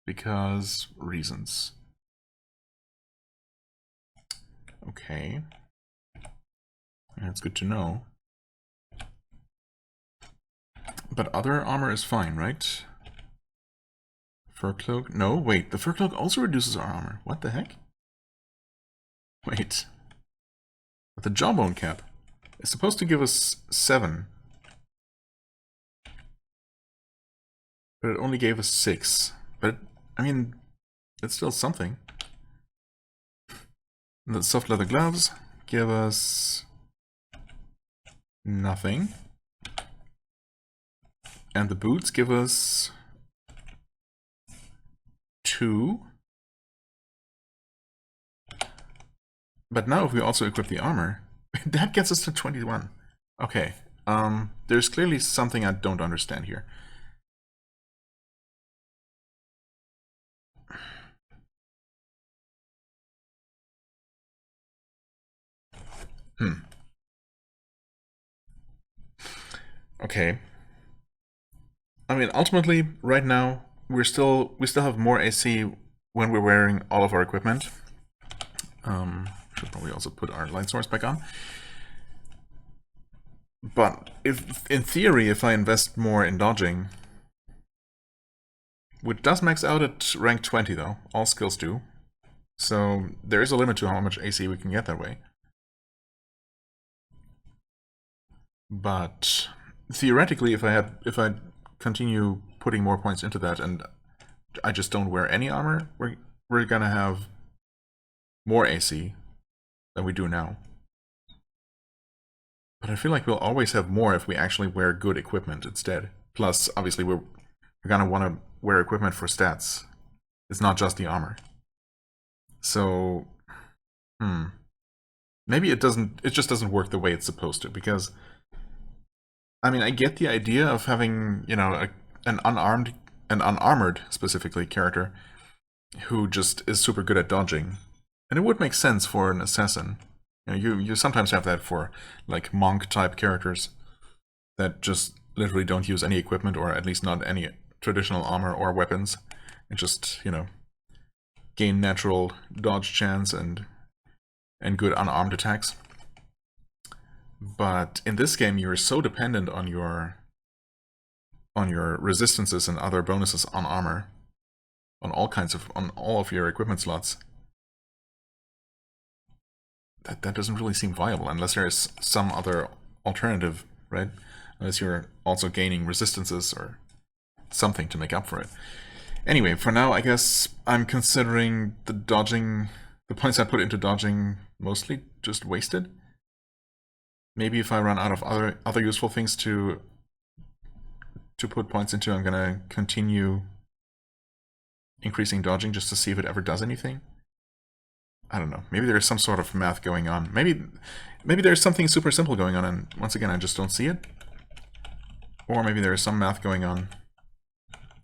Because reasons. Okay. That's good to know. But other armor is fine, right? Fur cloak? No, wait, the fur cloak also reduces our armor. What the heck? Wait. But the jawbone cap is supposed to give us 7. But it only gave us 6. But, I mean, it's still something. The soft leather gloves give us nothing. And the boots give us 2. But now if we also equip the armor, that gets us to 21. Okay, there's clearly something I don't understand here. Okay. I mean, ultimately, right now, we still have more AC when we're wearing all of our equipment. Should probably also put our light source back on. But if, in theory, if I invest more in dodging, which does max out at rank 20 though, all skills do. So there is a limit to how much AC we can get that way. But theoretically, if I continue putting more points into that and I just don't wear any armor, we're gonna have more AC than we do now. But I feel like we'll always have more if we actually wear good equipment instead. Plus, obviously, we're gonna want to wear equipment for stats. It's not just the armor. So, maybe it just doesn't work the way it's supposed to, because I mean, I get the idea of having, you know, an unarmored specifically character who just is super good at dodging. And it would make sense for an assassin. You know, you sometimes have that for like monk type characters that just literally don't use any equipment, or at least not any traditional armor or weapons, and just, you know, gain natural dodge chance and good unarmed attacks. But in this game, you're so dependent on your resistances and other bonuses on armor, on all of your equipment slots, that doesn't really seem viable unless there is some other alternative, right? Unless you're also gaining resistances or something to make up for it. Anyway, for now, I guess I'm considering the points I put into dodging mostly just wasted. Maybe if I run out of other useful things to put points into, I'm gonna continue increasing dodging just to see if it ever does anything. I don't know. Maybe there's some sort of math going on. Maybe there's something super simple going on, and once again, I just don't see it. Or maybe there's some math going on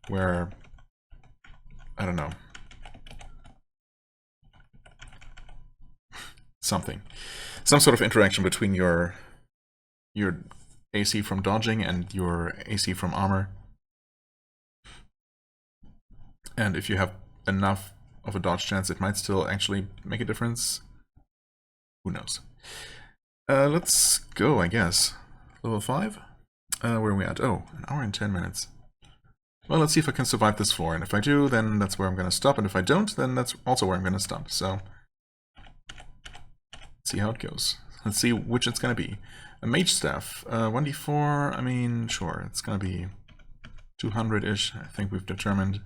where, I don't know, something. Some sort of interaction between your AC from dodging and your AC from armor. And if you have enough of a dodge chance, it might still actually make a difference. Who knows? Let's go, I guess. Level 5? Where are we at? Oh, an hour and 10 minutes. Well, let's see if I can survive this floor, and if I do, then that's where I'm going to stop, and if I don't, then that's also where I'm going to stop, so... Let's see how it goes. Let's see which it's going to be. A mage staff, 1d4, I mean, sure, it's going to be 200-ish, I think we've determined.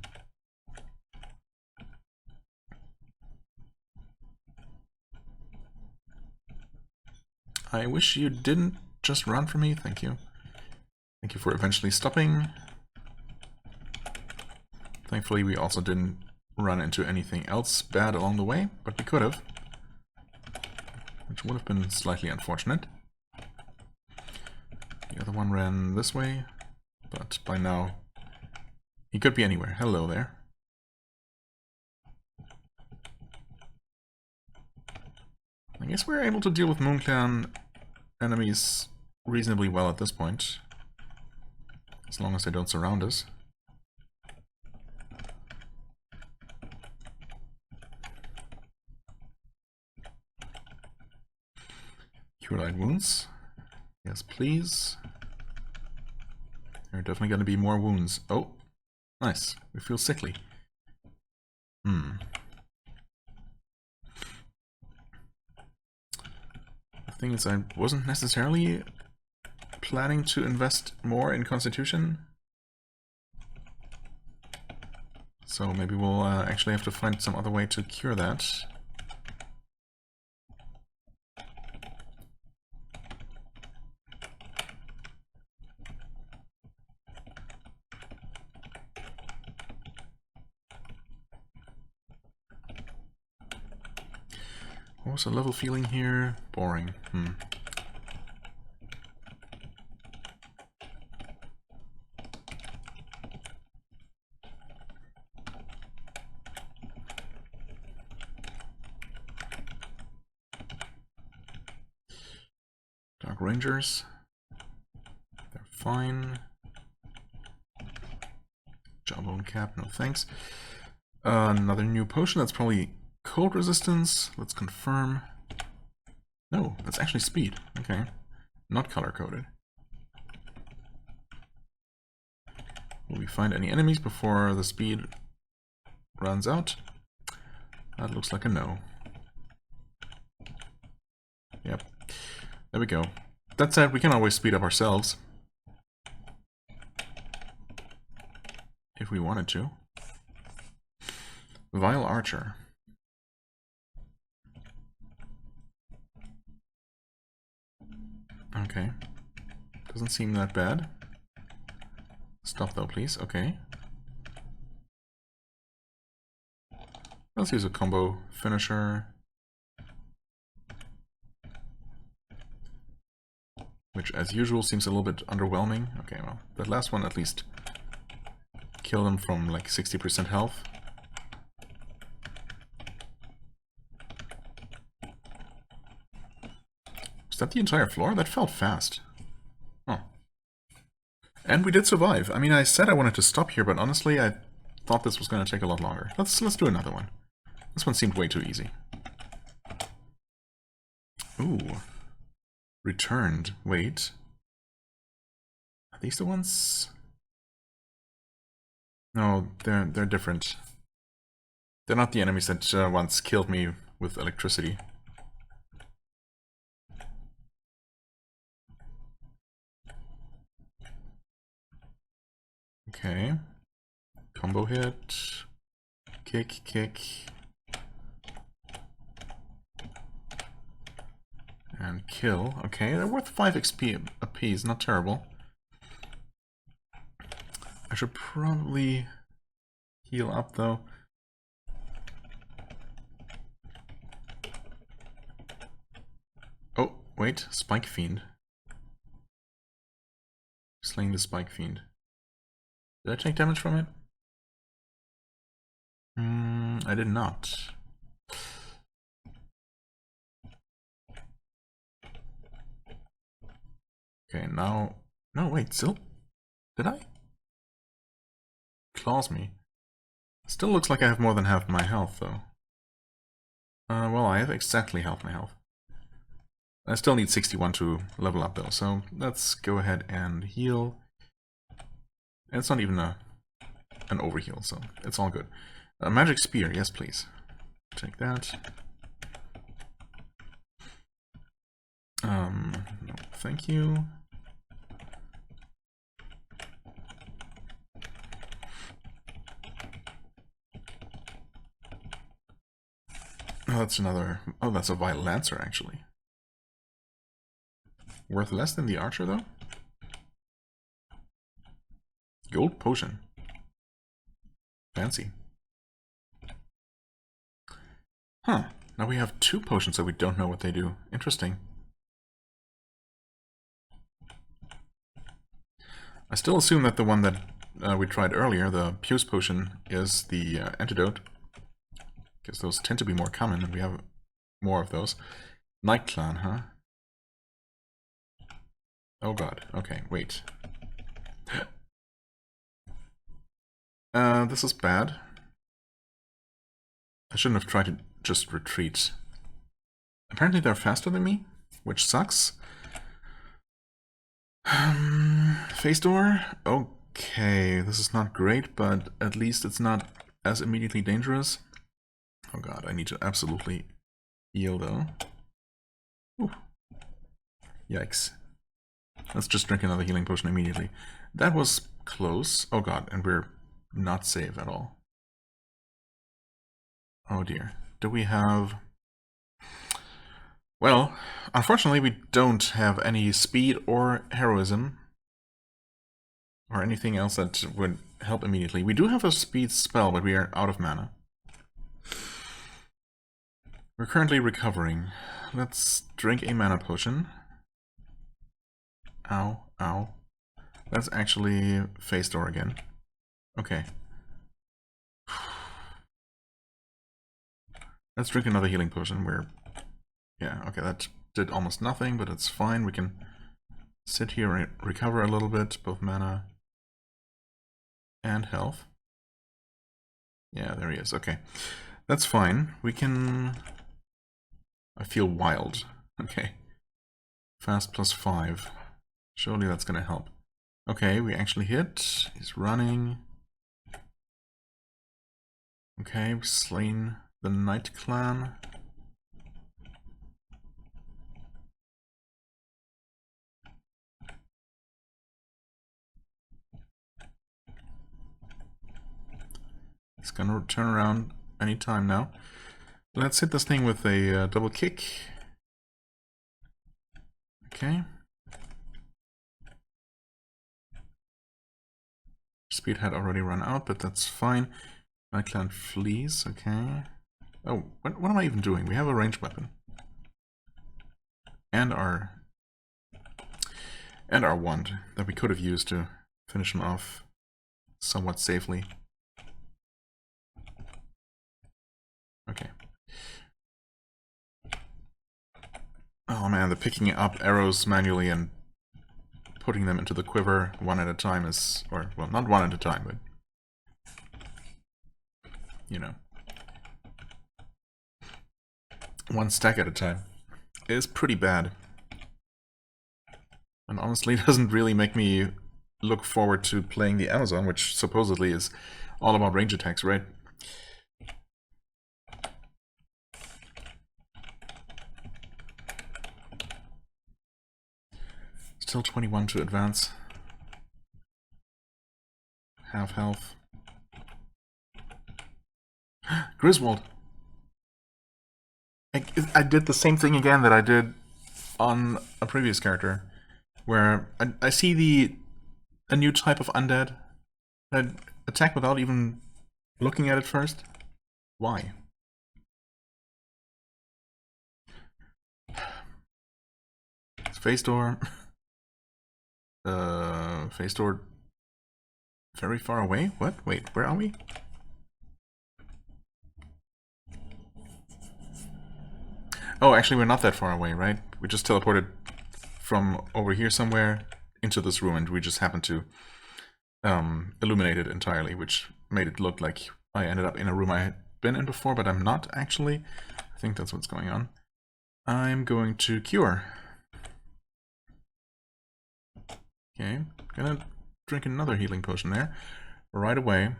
I wish you didn't just run from me, thank you. Thank you for eventually stopping. Thankfully we also didn't run into anything else bad along the way, but we could have. Which would have been slightly unfortunate. The other one ran this way, but by now he could be anywhere. Hello there. I guess we're able to deal with Moonclan enemies reasonably well at this point. As long as they don't surround us. Cure light wounds. Yes, please. There are definitely going to be more wounds. Oh, nice. We feel sickly. The thing is, I wasn't necessarily planning to invest more in Constitution. So maybe we'll actually have to find some other way to cure that. What was the level feeling here? Boring. Dark Rangers. They're fine. Jawbone cap, no thanks. Another new potion, that's probably cold resistance. Let's confirm. No, that's actually speed. Okay. Not color-coded. Will we find any enemies before the speed runs out? That looks like a no. Yep. There we go. That said, we can always speed up ourselves. If we wanted to. Vile Archer. Okay. Doesn't seem that bad. Stop though, please. Okay. Let's use a combo finisher. Which, as usual, seems a little bit underwhelming. Okay, well, that last one at least killed him from like 60% health. Was that the entire floor? That felt fast. Oh. And we did survive. I mean, I said I wanted to stop here, but honestly, I thought this was going to take a lot longer. Let's do another one. This one seemed way too easy. Ooh. Returned. Wait. Are these the ones? No, they're different. They're not the enemies that once killed me with electricity. Okay. Combo hit. Kick, kick. And kill. Okay, they're worth 5 XP apiece, not terrible. I should probably heal up though. Wait, Spike Fiend. Slaying the Spike Fiend. Did I take damage from it? I did not. Okay, now... No, wait, still? Did I? Claws me. Still looks like I have more than half my health, though. Well, I have exactly half my health. I still need 61 to level up, though, so let's go ahead and heal. And it's not even an overheal, so it's all good. Magic Spear, yes please. Take that. No, thank you. Oh, that's another... Oh, that's a Vital Lancer, actually. Worth less than the Archer, though? Gold Potion. Fancy. Huh. Now we have 2 potions that we don't know what they do. Interesting. I still assume that the one that we tried earlier, the Puce Potion, is the antidote. Because those tend to be more common, and we have more of those. Night Clan, huh? Oh god. Okay, wait. This is bad. I shouldn't have tried to just retreat. Apparently they're faster than me, which sucks. Phase door? Okay, this is not great, but at least it's not as immediately dangerous. Oh god, I need to absolutely heal though. Ooh. Yikes. Let's just drink another healing potion immediately. That was close. Oh god, and we're not safe at all. Oh dear. Do we have... Well, unfortunately we don't have any speed or heroism. Or anything else that would help immediately. We do have a speed spell, but we are out of mana. We're currently recovering. Let's drink a mana potion. Ow, ow. That's actually phase door again. Okay. Let's drink another healing potion. Yeah, okay, that did almost nothing, but it's fine. We can sit here and recover a little bit, both mana and health. Yeah, there he is. Okay. That's fine. We can... I feel wild. Okay. Fast +5. Surely that's gonna help. Okay, we actually hit. He's running. Okay, we've slain the Night Clan. It's gonna turn around anytime now. Let's hit this thing with a double kick. Okay. Speed had already run out, but that's fine. Night Clan flees, okay. Oh, what am I even doing? We have a ranged weapon. And our wand that we could have used to finish him off somewhat safely. Okay. Oh man, the picking up arrows manually and putting them into the quiver one at a time is... Or, well, not one at a time, but... You know. One stack at a time. Is pretty bad. And honestly, it doesn't really make me look forward to playing the Amazon, which supposedly is all about range attacks, right? Still 21 to advance. Half health. Griswold! I did the same thing again that I did on a previous character, where I see a new type of undead. I attack without even looking at it first. Why? Phase door. Phase door very far away? What? Wait, where are we? Oh, actually we're not that far away, right? We just teleported from over here somewhere into this room, and we just happened to illuminate it entirely, which made it look like I ended up in a room I had been in before, but I'm not actually. I think that's what's going on. I'm going to cure. Okay, gonna drink another healing potion there right away.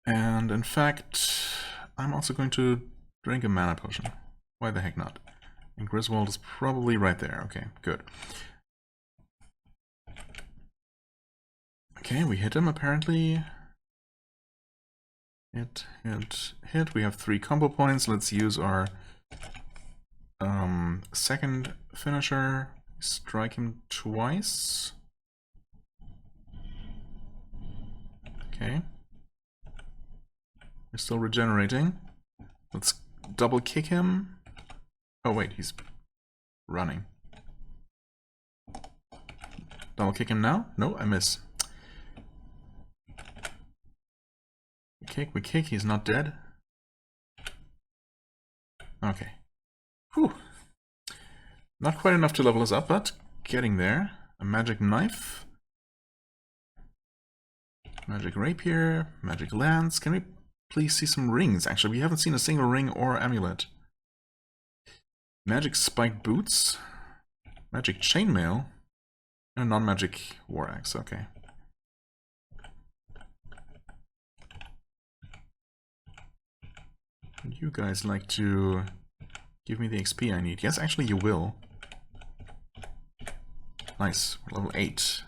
And in fact, I'm also going to drink a mana potion. Why the heck not? And Griswold is probably right there. Okay, good. Okay, we hit him apparently. Hit, hit, hit. We have 3 combo points. Let's use our second finisher. Strike him twice. Okay. We're still regenerating. Let's double kick him. Oh wait, he's running. Double kick him now? No, I miss. We kick, he's not dead. Okay. Whew. Not quite enough to level us up, but getting there. A magic knife. Magic rapier. Magic lance. Can we please see some rings? Actually, we haven't seen a single ring or amulet. Magic spiked boots. Magic chainmail. And a non-magic war axe. Okay. Would you guys like to give me the XP I need? Yes, actually you will. Nice. Level 8.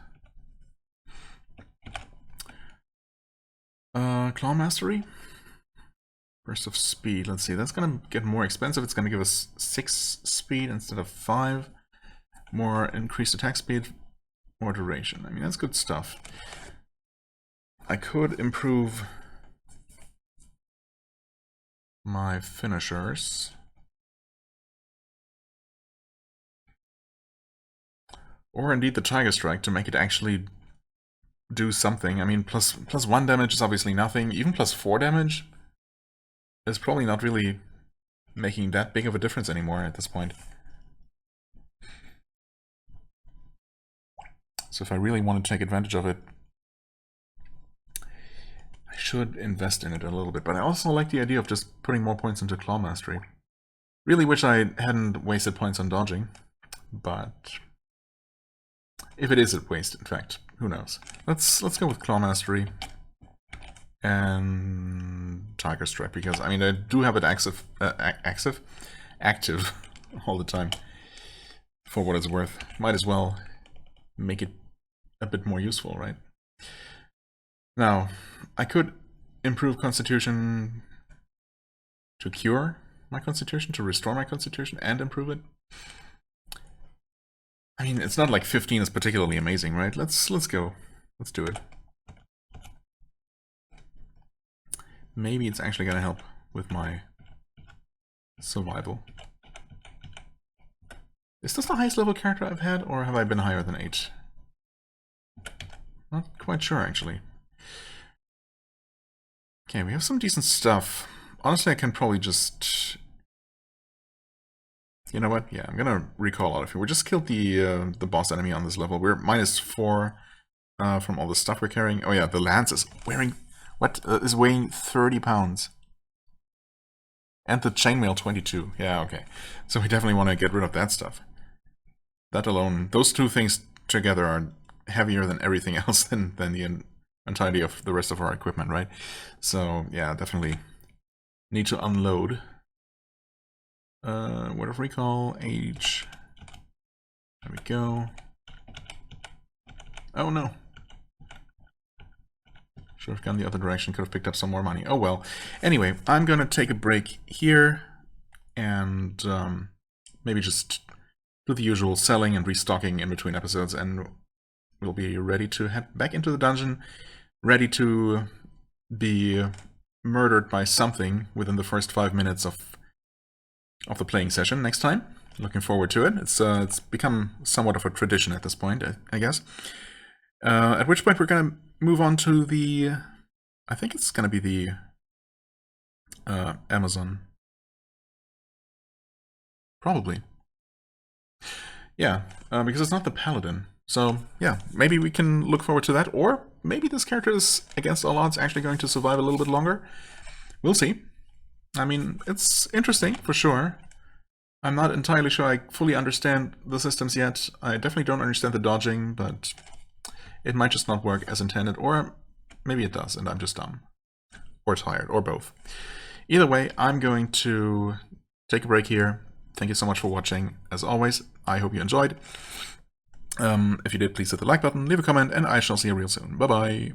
Claw Mastery. Burst of Speed. Let's see. That's going to get more expensive. It's going to give us 6 speed instead of 5. More increased attack speed. More duration. I mean, that's good stuff. I could improve my finishers. Or indeed the Tiger Strike to make it actually do something. I mean, plus 1 damage is obviously nothing. Even plus 4 damage is probably not really making that big of a difference anymore at this point. So if I really want to take advantage of it, I should invest in it a little bit. But I also like the idea of just putting more points into Claw Mastery. Really wish I hadn't wasted points on dodging, but if it is a waste, in fact, who knows? Let's go with Claw Mastery and Tiger Strike, because I mean I do have it active all the time. For what it's worth, might as well make it a bit more useful, right? Now, I could improve Constitution to cure my Constitution, to restore my Constitution, and improve it. I mean, it's not like 15 is particularly amazing, right? Let's go. Let's do it. Maybe it's actually gonna help with my survival. Is this the highest level character I've had, or have I been higher than 8? Not quite sure, actually. Okay, we have some decent stuff. Honestly, I can probably just... You know what? Yeah, I'm gonna recall out of here. We just killed the boss enemy on this level. We're -4 from all the stuff we're carrying. Oh yeah, the lance is wearing... What? Is weighing 30 pounds. And the chainmail 22. Yeah, okay. So we definitely want to get rid of that stuff. That alone, those 2 things together are heavier than everything else than the entirety of the rest of our equipment, right? So yeah, definitely need to unload. Word of recall, age. There we go. Oh no. Should have gone the other direction, could have picked up some more money. Oh well. Anyway, I'm gonna take a break here and maybe just do the usual selling and restocking in between episodes, and we'll be ready to head back into the dungeon, ready to be murdered by something within the first 5 minutes of the playing session next time. Looking forward to it. It's become somewhat of a tradition at this point, I guess. At which point we're going to move on to the... I think it's going to be the Amazon. Probably. Yeah, because it's not the Paladin. So, yeah, maybe we can look forward to that, or maybe this character is, against all odds, actually going to survive a little bit longer. We'll see. I mean, it's interesting, for sure. I'm not entirely sure I fully understand the systems yet. I definitely don't understand the dodging, but it might just not work as intended, or maybe it does, and I'm just dumb. Or tired, or both. Either way, I'm going to take a break here. Thank you so much for watching. As always, I hope you enjoyed. If you did, please hit the like button, leave a comment, and I shall see you real soon. Bye-bye.